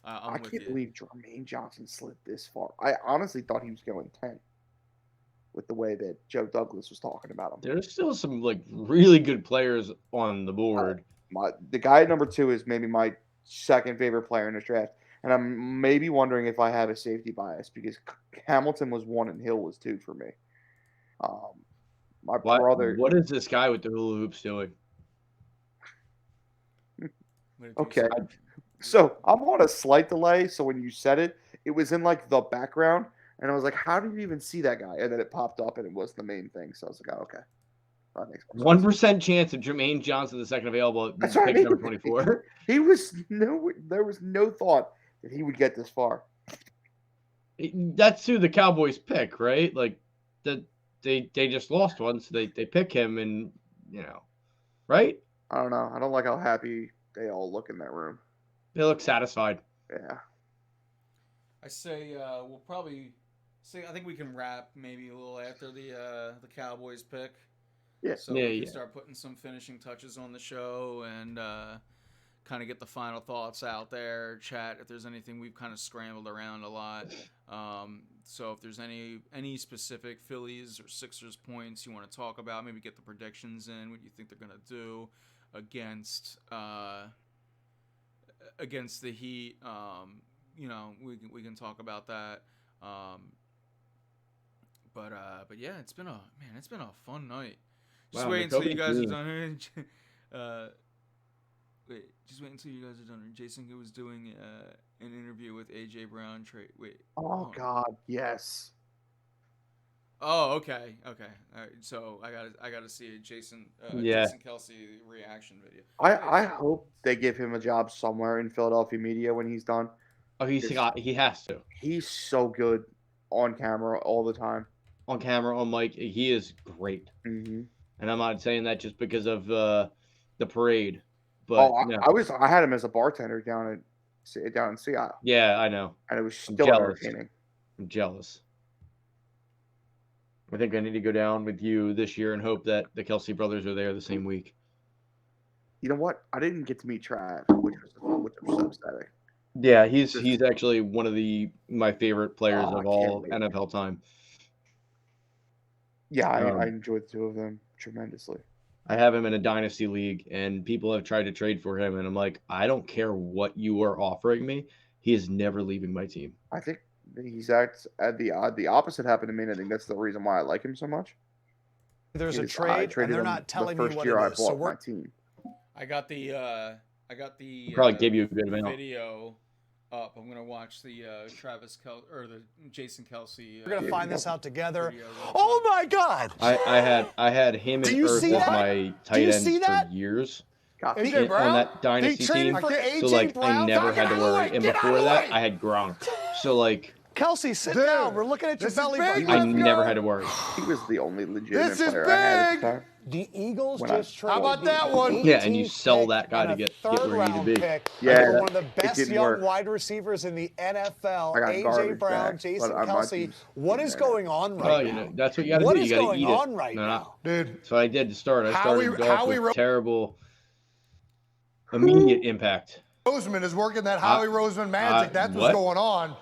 I'm I with can't you. believe Jermaine Johnson slid this far. I honestly thought he was going 10 with the way that Joe Douglas was talking about him. There's still some really good players on the board. The guy at number 2 is maybe my second favorite player in this draft. And I'm maybe wondering if I have a safety bias because Hamilton was 1 and Hill was 2 for me. My brother. What is this guy with the hula hoops doing? Okay. So I'm on a slight delay. So when you said it, it was in the background. And I was like, how did you even see that guy? And then it popped up and it was the main thing. So I was like, oh, okay. That makes more sense. 1% chance of Jermaine Johnson, the second available, That's what I mean. number 24. There was no thought that he would get this far. That's who the Cowboys pick, right? They just lost one, so they pick him, and right? I don't know. I don't like how happy they all look in that room. They look satisfied. Yeah. I say we'll probably say I think we can wrap maybe a little after the Cowboys pick. Yeah. So we can start putting some finishing touches on the show and kind of get the final thoughts out there. Chat if there's anything we've kind of scrambled around a lot. So if there's any specific Phillies or Sixers points you want to talk about, maybe get the predictions in, what you think they're gonna do against the Heat. We can talk about that. But yeah, it's been a fun night. Just wait until you guys are done. Just wait until you guys are done. Jason was doing an interview with AJ Brown. Oh God, yes. Oh, okay. All right, so I gotta see a Jason Kelsey reaction video. I hope they give him a job somewhere in Philadelphia media when he's done. Oh, he has to. He's so good on camera all the time. On camera, on mic, he is great. Mm-hmm. And I'm not saying that just because of the parade, but I had him as a bartender down in Seattle. Yeah, I know. And it was still entertaining. I'm jealous. I think I need to go down with you this year and hope that the Kelsey brothers are there the same week. You know what? I didn't get to meet Trav, which was so upsetting. Yeah, he's actually one of my favorite players of all NFL time. Yeah, I enjoyed the two of them tremendously. I have him in a dynasty league, and people have tried to trade for him, and I'm like, I don't care what you are offering me. He is never leaving my team. I think he's the opposite happened to me, and I think that's the reason why I like him so much. There's a trade, and they're not telling me what it is. The first year I bought my team. I got the probably gave you a good amount. Video up. I'm gonna watch the the Jason Kelsey. We're gonna find this out together. Oh my God! I had him and Earth as my tight end for years. AJ Brown on that dynasty team. So I never had to worry. And before that, I had Gronk. So Kelsey, sit down. We're looking at your belly button. I never had to worry. He was the only legitimate player I had at the time. The Eagles When just traded. How about that one? Yeah, and you sell that guy to get where you need to be. Yeah, for one of the best didn't young work. wide receivers in the NFL, I got A.J. garbage Brown, back, Jason but Kelsey. What is going on Oh, right you now? know, that's what you got to What do. is You got to going eat on it. right No, now? Dude, that's what I did to start. I started off Howie with terrible, immediate impact. Roseman is working that Howie Roseman magic. That's what? what's going on.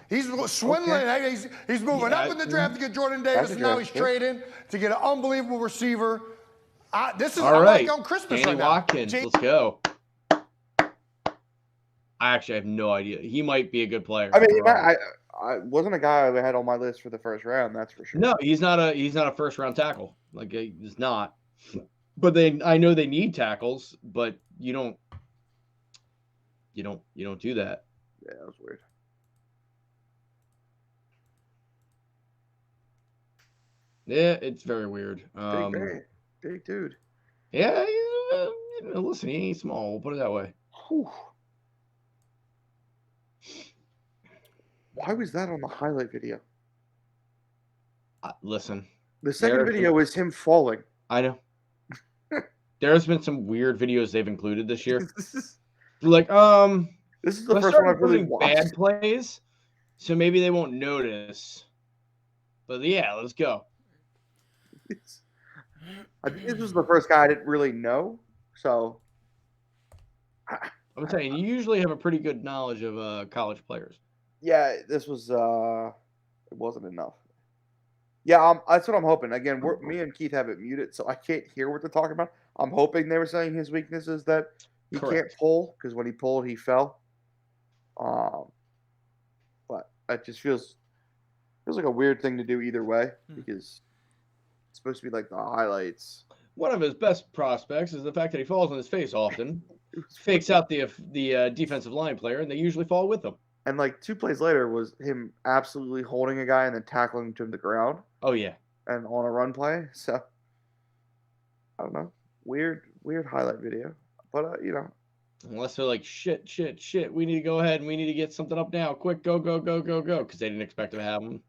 He's swindling. Okay. He's moving up in the draft to get Jordan Davis, and now he's trading to get an unbelievable receiver. This is All I'm right. like on Christmas Danny right now. Watkins, let's go. I actually have no idea. He might be a good player. I mean, I wasn't a guy I had on my list for the first round. That's for sure. No, he's not a first round tackle. Like he's not. But I know they need tackles, but you don't do that. Yeah, that was weird. Yeah, it's very weird. Big dude. Yeah, listen, he ain't small. We'll put it that way. Whew. Why was that on the highlight video? Listen, The second video was him falling. I know. There's been some weird videos they've included this year. Like, This is the let's first start one I've really including watched. bad plays, so maybe they won't notice. But yeah, let's go. I think this was the first guy I didn't really know. So I'm saying you usually have a pretty good knowledge of college players. yeah, this was it wasn't enough. Yeah, that's what I'm hoping. Again, me and Keith have it muted, so I can't hear what they're talking about. I'm hoping they were saying his weakness is that he can't pull, because when he pulled, he fell. But it just feels like a weird thing to do either way, because it's supposed to be like the highlights. One of his best prospects is the fact that he falls on his face often, fakes out the defensive line player, and they usually fall with him. And like 2 plays later was him absolutely holding a guy and then tackling him to the ground. Oh yeah, and on a run play. So I don't know. Weird highlight video. But unless they're like shit, we need to go ahead and we need to get something up now, quick, go, because they didn't expect it to happen.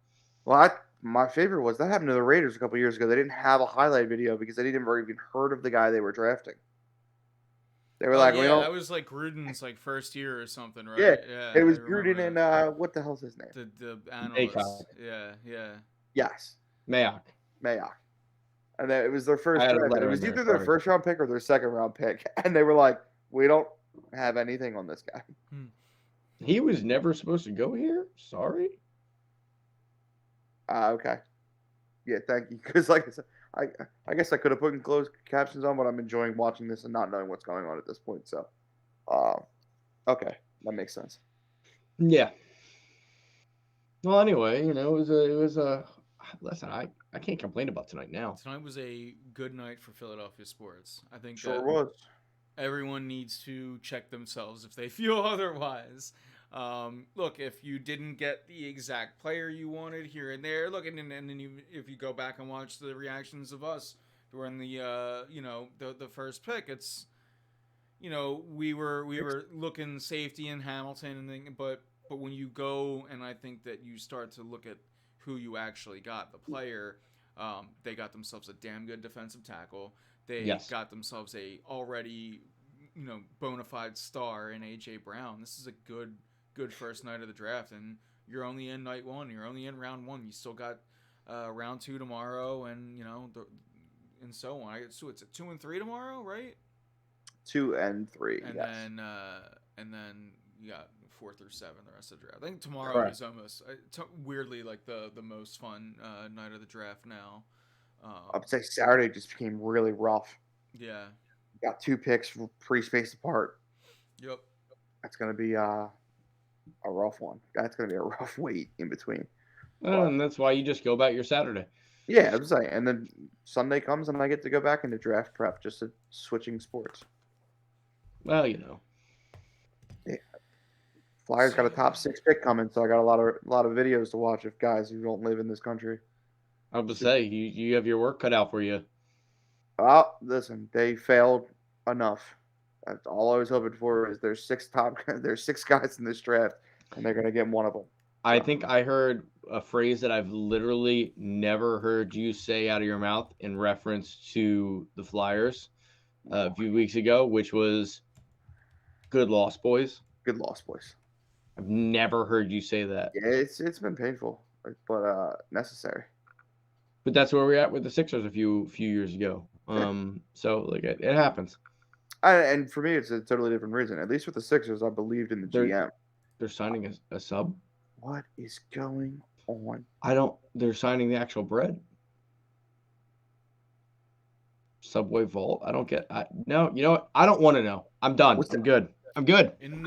Well, my favorite was that happened to the Raiders a couple years ago. They didn't have a highlight video because they didn't even heard of the guy they were drafting. They were like, that was like Gruden's like first year or something, right? Yeah, it was Gruden and what the hell's his name? The analyst. Mayock. Yeah. Yes, Mayock. And then it was their first draft. It was either their sorry. first round pick or their second round pick, and they were like, "We don't have anything on this guy." He was never supposed to go here. Sorry. Okay. Yeah, thank you. Because like I said, I guess I could have put closed captions on, but I'm enjoying watching this and not knowing what's going on at this point. So, okay, that makes sense. Yeah. Well, anyway, it was a. Listen, I can't complain about tonight now. Tonight was a good night for Philadelphia sports. I think Sure that was. everyone needs to check themselves if they feel otherwise. Look, if you didn't get the exact player you wanted here and there, look, and then if you go back and watch the reactions of us during the the first pick, it's we were looking safety in Hamilton but when you go and I think that you start to look at who you actually got, the player, they got themselves a damn good defensive tackle. They got themselves a already bona fide star in A.J. Brown. This is a good first night of the draft, and you're only in night one. You're only in round one. You still got round 2 tomorrow, and and so on. So it's a 2 and 3 tomorrow, right? 2 and 3. And yes. then you got 4 through 7 the rest of the draft. I think tomorrow is almost weirdly like the most fun night of the draft now. I would say Saturday just became really rough. Yeah. Got 2 picks pre-spaced apart. Yep. That's gonna be a rough one. That's gonna be a rough wait in between. And that's why you just go about your Saturday. Yeah, I was saying, and then Sunday comes and I get to go back into draft prep, just switching sports. Well, Yeah. Flyers got a top 6 pick coming, so I got a lot of videos to watch of guys who don't live in this country. I was to say you have your work cut out for you. Well, listen, they failed enough. That's all I was hoping for. Is there's 6 guys in this draft, and they're gonna get one of them. I think I heard a phrase that I've literally never heard you say out of your mouth in reference to the Flyers a few weeks ago, which was "good loss, boys." Good loss, boys. I've never heard you say that. Yeah, it's been painful, but necessary. But that's where we're at with the Sixers a few years ago. So like it happens. And for me, it's a totally different reason. At least with the Sixers, I believed in the GM. They're signing a sub. What is going on? They're signing the actual bread. Subway Vault. I don't get. No, you know what? I don't want to know. I'm done. I'm good. I'm good. In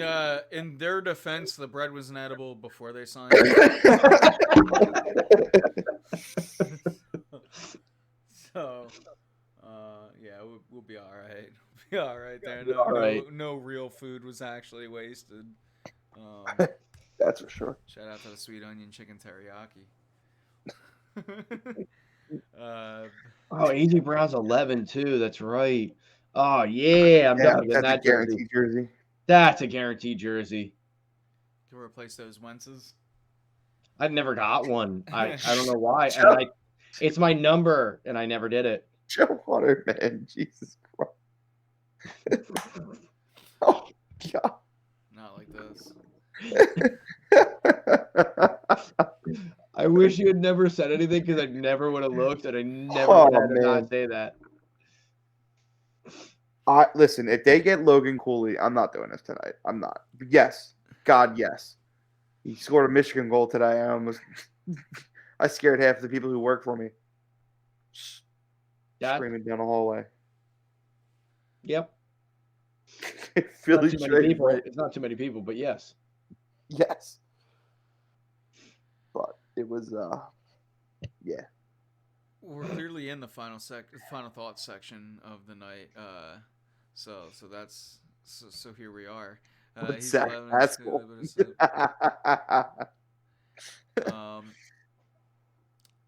their defense, the bread was inedible before they signed. So, yeah, we'll be all right. We'll be all right there. No real food was actually wasted. That's for sure. Shout out to the sweet onion chicken teriyaki. AJ Brown's 11 too. That's right. Oh yeah, I'm done getting that guaranteed jersey. That's a guaranteed jersey. Can we replace those Wentzes? I never got one. I don't know why. And it's my number, and I never did it. Joe Hunter, man, Jesus Christ. Oh God. Not like this. I wish you had never said anything because I never would have looked, and I never would have not say that. Listen, if they get Logan Cooley, I'm not doing this tonight. I'm not. Yes. God, yes. He scored a Michigan goal today. I scared half of the people who work for me. Screaming down the hallway. Yep. Philly trade. It's not too many people, but yes. Yes. But it was yeah. We're clearly in the final thoughts section of the night. So that's so here we are. That's cool.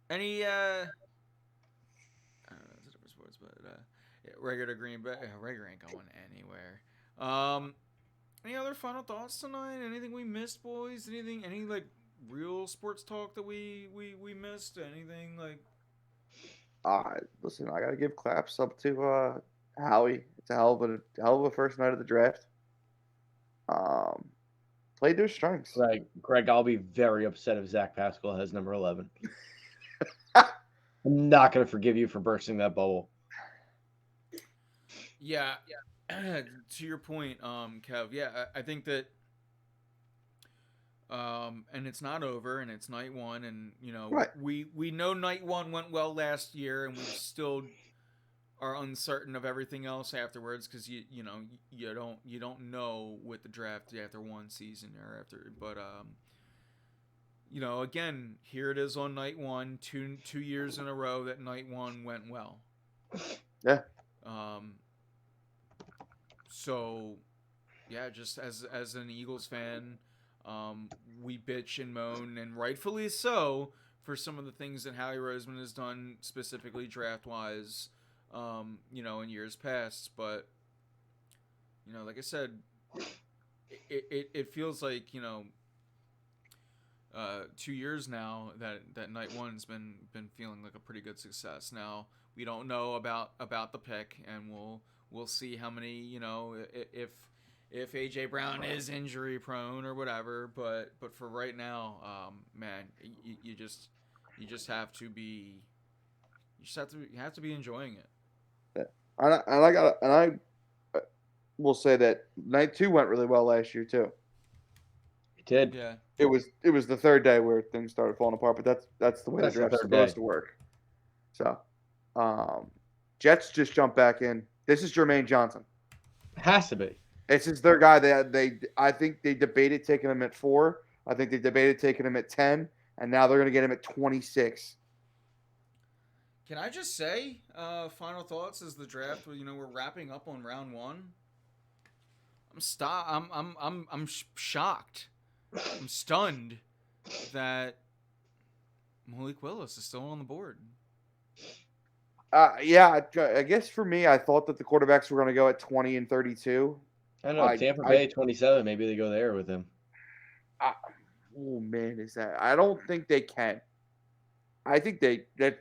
Any different sports, but regular Green Bay, regular ain't going anywhere. Any other final thoughts tonight? Anything we missed, boys? Any like real sports talk that we missed? Anything like? Listen, I gotta give claps up to Howie. It's a hell of a first night of the draft. Played their strengths. Greg, I'll be very upset if Zach Pascal has number 11. I'm not gonna forgive you for bursting that bubble. Yeah. To your point, Kev. Yeah, I think that. And it's not over, and it's night one, and right. we know night one went well last year, and we still are uncertain of everything else afterwards because you don't know with the draft after one season or after, but again, here it is on night one, two years in a row that night one went well. Yeah. So, yeah, just as an Eagles fan. We bitch and moan, and rightfully so, for some of the things that Howie Roseman has done, specifically draft-wise, in years past. But, like I said, it feels like, 2 years now that night one's been feeling like a pretty good success. Now, we don't know about the pick, and we'll see how many, if AJ Brown is injury prone or whatever, but for right now, man, you have to be enjoying it. Yeah. And I will say that night two went really well last year too. It did. Yeah. It was the third day where things started falling apart, but that's the way the draft's supposed to work. So, Jets just jumped back in. This is Jermaine Johnson. It has to be. This is their guy. I think they debated taking him at 4. I think they debated taking him at 10, and now they're going to get him at 26. Can I just say, final thoughts as the draft? We're wrapping up on round 1. I'm shocked. I'm stunned that Malik Willis is still on the board. Yeah, I guess for me, I thought that the quarterbacks were going to go at 20 and 32. I don't know. Tampa Bay 27. Maybe they go there with him. Oh man, is that? I don't think they can. I think that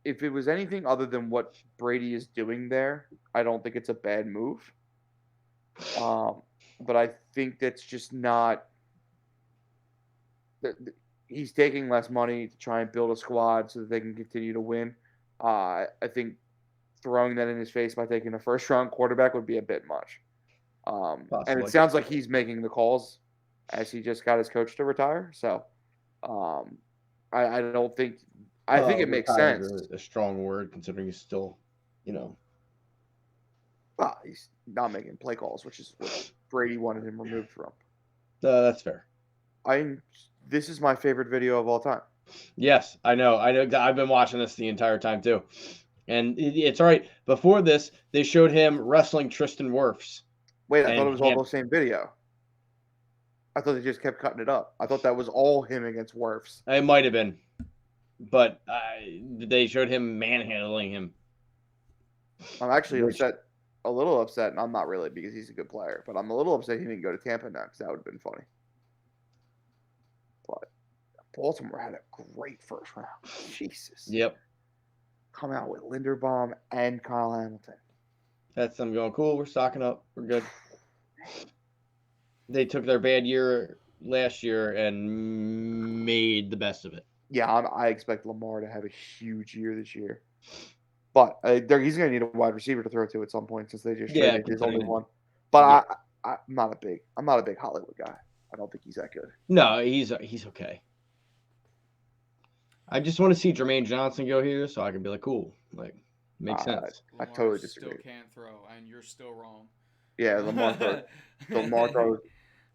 if it was anything other than what Brady is doing there, I don't think it's a bad move. But I think that's just not. He's taking less money to try and build a squad so that they can continue to win. I think throwing that in his face by taking a first-round quarterback would be a bit much. And Possibly. it sounds like he's making the calls as he just got his coach to retire. So I don't think – I think it makes sense. A strong word considering he's still, Well, he's not making play calls, which is what Brady wanted him removed from. That's fair. This is my favorite video of all time. Yes, I know. I've been watching this the entire time too. And it's all right. Before this, they showed him wrestling Tristan Wirfs. Wait, I thought it was all the same video. I thought they just kept cutting it up. I thought that was all him against Wirfs. It might have been. But they showed him manhandling him. I'm actually upset, a little upset, and I'm not really because he's a good player, but I'm a little upset he didn't go to Tampa now because that would have been funny. But Baltimore had a great first round. Jesus. Yep. Come out with Linderbaum and Kyle Hamilton. That's them going, cool, we're stocking up. We're good. They took their bad year last year and made the best of it. Yeah, I expect Lamar to have a huge year this year. But he's going to need a wide receiver to throw to at some point since they just traded his only one. But yeah. I'm not a big Hollywood guy. I don't think he's that good. No, he's okay. I just want to see Jermaine Johnson go here so I can be like, cool. Like, makes sense. I totally disagree. Still can't throw, and you're still wrong. Yeah, Lamar throws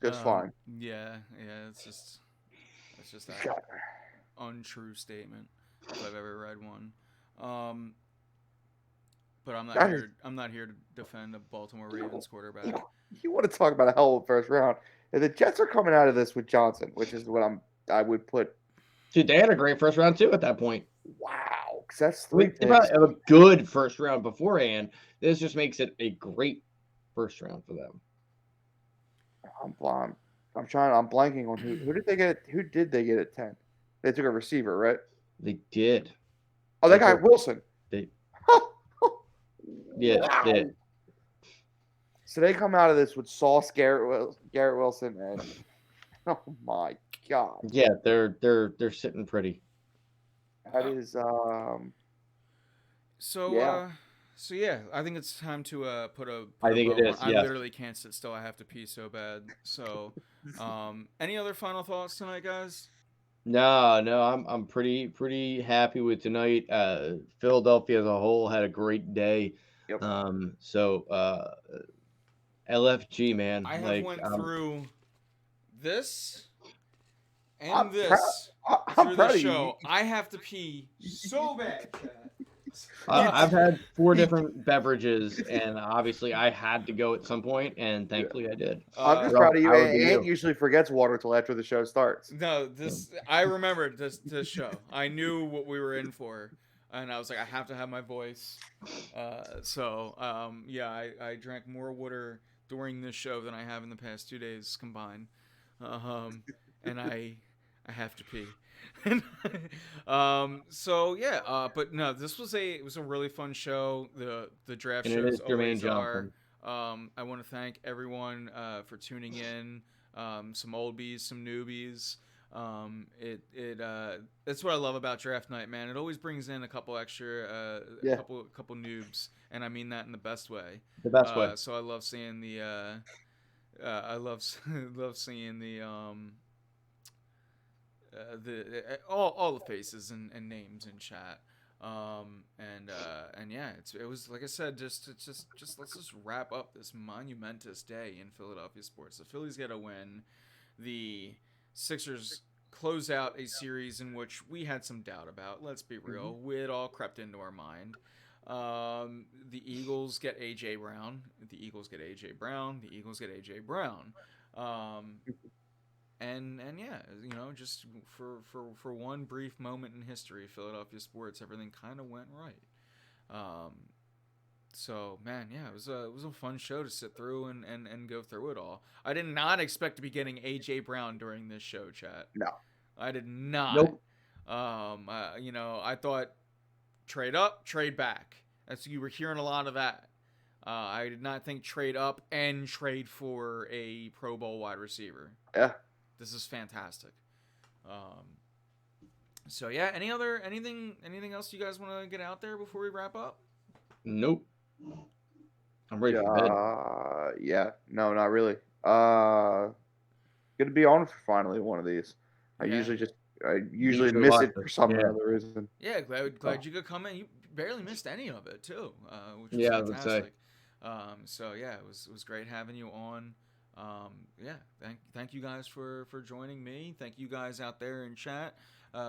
just fine. Yeah, it's just that untrue statement if I've ever read one. But I'm not here to defend a Baltimore Ravens quarterback. You want to talk about a hell of a first round? And the Jets are coming out of this with Johnson, which is what I would put. Dude, they had a great first round too at that point. Wow, because that's 3 picks. A good first round beforehand. This just makes it a great first round for them. I'm blanking on who did they get? Who did they get at 10? They took a receiver, right? They did. Oh, that guy Wilson. Yeah, wow. they did. So they come out of this with Sauce Garrett Wilson, and oh my god. Yeah, they're sitting pretty. That is So yeah, I think it's time to put a. I think it is. I literally can't sit still. I have to pee so bad. So, any other final thoughts tonight, guys? No, I'm pretty happy with tonight. Philadelphia as a whole had a great day. Yep. LFG, man. I have went through this and I'm this I'm through the show. I have to pee so bad. I've had 4 different beverages, and obviously I had to go at some point, and thankfully I did. I'm just proud of you. Ant usually forgets water till after the show starts. No, I remembered this show. I knew what we were in for, and I was like, I have to have my voice. I drank more water during this show than I have in the past 2 days combined, and I have to pee. But no, this was a really fun show. The draft shows always are. I want to thank everyone for tuning in. Some oldies, some newbies. That's what I love about draft night, man. It always brings in a couple extra, a couple noobs, and I mean that in the best way. The best way. So I love seeing the, love seeing the all the faces and names in chat. It was like I said, just let's just wrap up this monumentous day in Philadelphia sports. The Phillies get a win. The Sixers close out a series in which we had some doubt about. Let's be real. It all crept into our mind. The Eagles get A.J. Brown. The Eagles get A.J. Brown. Just for one brief moment in history, Philadelphia sports, everything kind of went right. So man, yeah, it was a fun show to sit through and go through it all. I did not expect to be getting AJ Brown during this show, chat. No. I did not. Nope. I thought trade up, trade back. That's you were hearing a lot of that. I did not think trade up and trade for a Pro Bowl wide receiver. Yeah. This is fantastic. So yeah, anything else you guys want to get out there before we wrap up? Nope. I'm ready for bed. Yeah. No, not really. Good to be on for finally one of these. I Yeah. usually miss watch it for it. some Yeah. other reason. Yeah, glad you could come in. You barely missed any of it too, which was Yeah, I would say. fantastic. So yeah, it was great having you on. Yeah, thank you guys for joining me. Thank you guys out there in chat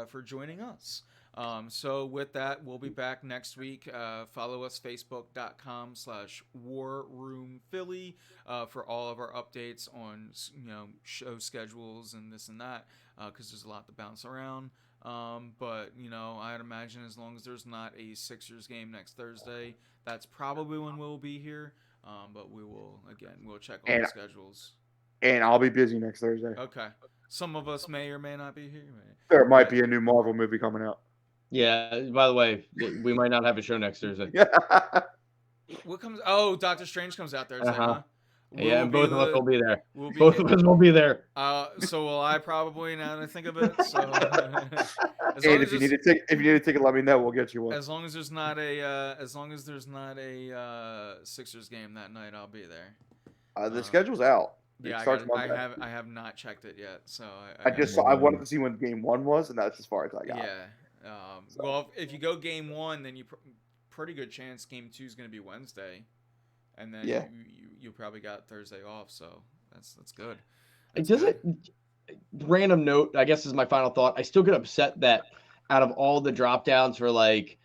for joining us. So with that, we'll be back next week. Follow us, facebook.com/warroomphilly for all of our updates on show schedules and this and that, because there's a lot to bounce around. But I'd imagine as long as there's not a Sixers game next Thursday, that's probably when we'll be here. But we'll check all the schedules. And I'll be busy next Thursday. Okay. Some of us may or may not be here. There might be a new Marvel movie coming out. Yeah. By the way, we might not have a show next Thursday. What comes? Oh, Doctor Strange comes out Thursday, huh? Yeah, and both of us will be there. Both of us will be there. So will I probably, now that I think of it. So, and if you need a ticket, let me know. We'll get you one. As long as there's not a Sixers game that night, I'll be there. The schedule's out. Yeah, I have not checked it yet. So I wanted to see when game 1 was, and that's as far as I got. Yeah. Well, if you go game 1, then you pretty good chance game 2 is going to be Wednesday, and then you probably got Thursday off. So that's good. Random note, I guess this is my final thought. I still get upset that out of all the drop downs for like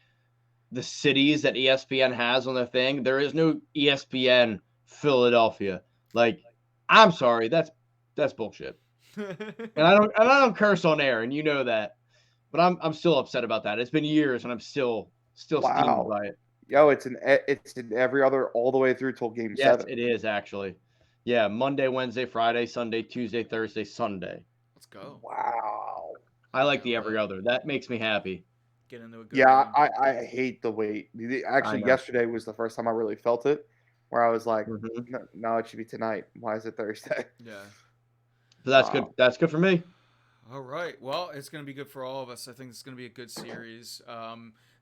the cities that ESPN has on their thing, there is no ESPN Philadelphia. Like, I'm sorry, that's bullshit. and I don't curse on air, and you know that. But I'm still upset about that. It's been years, and I'm still steamed by it. Yo, it's in every other all the way through till game 7. Yes, it is actually. Yeah, Monday, Wednesday, Friday, Sunday, Tuesday, Thursday, Sunday. Let's go. Wow. I like the every other. That makes me happy. Get into a good game. I hate the wait. Actually, yesterday was the first time I really felt it, where I was like, no, it should be tonight. Why is it Thursday? Yeah. So that's good. That's good for me. All right. Well, it's going to be good for all of us. I think it's going to be a good series.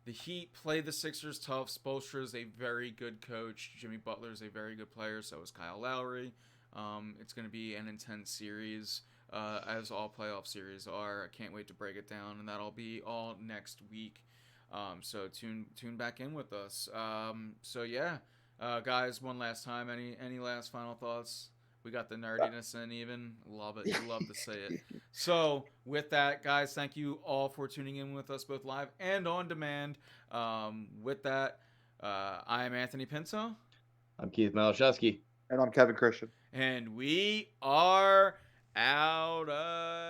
The Heat play the Sixers tough. Spoelstra is a very good coach. Jimmy Butler is a very good player. So is Kyle Lowry. It's going to be an intense series, as all playoff series are. I can't wait to break it down, and that'll be all next week. So tune back in with us. So yeah, guys, one last time. Any last final thoughts? We got the nerdiness in even. Love it. You love to say it. So with that, guys, thank you all for tuning in with us both live and on demand. With that, I'm Anthony Pinto. I'm Keith Malashevsky. And I'm Kevin Christian. And we are out of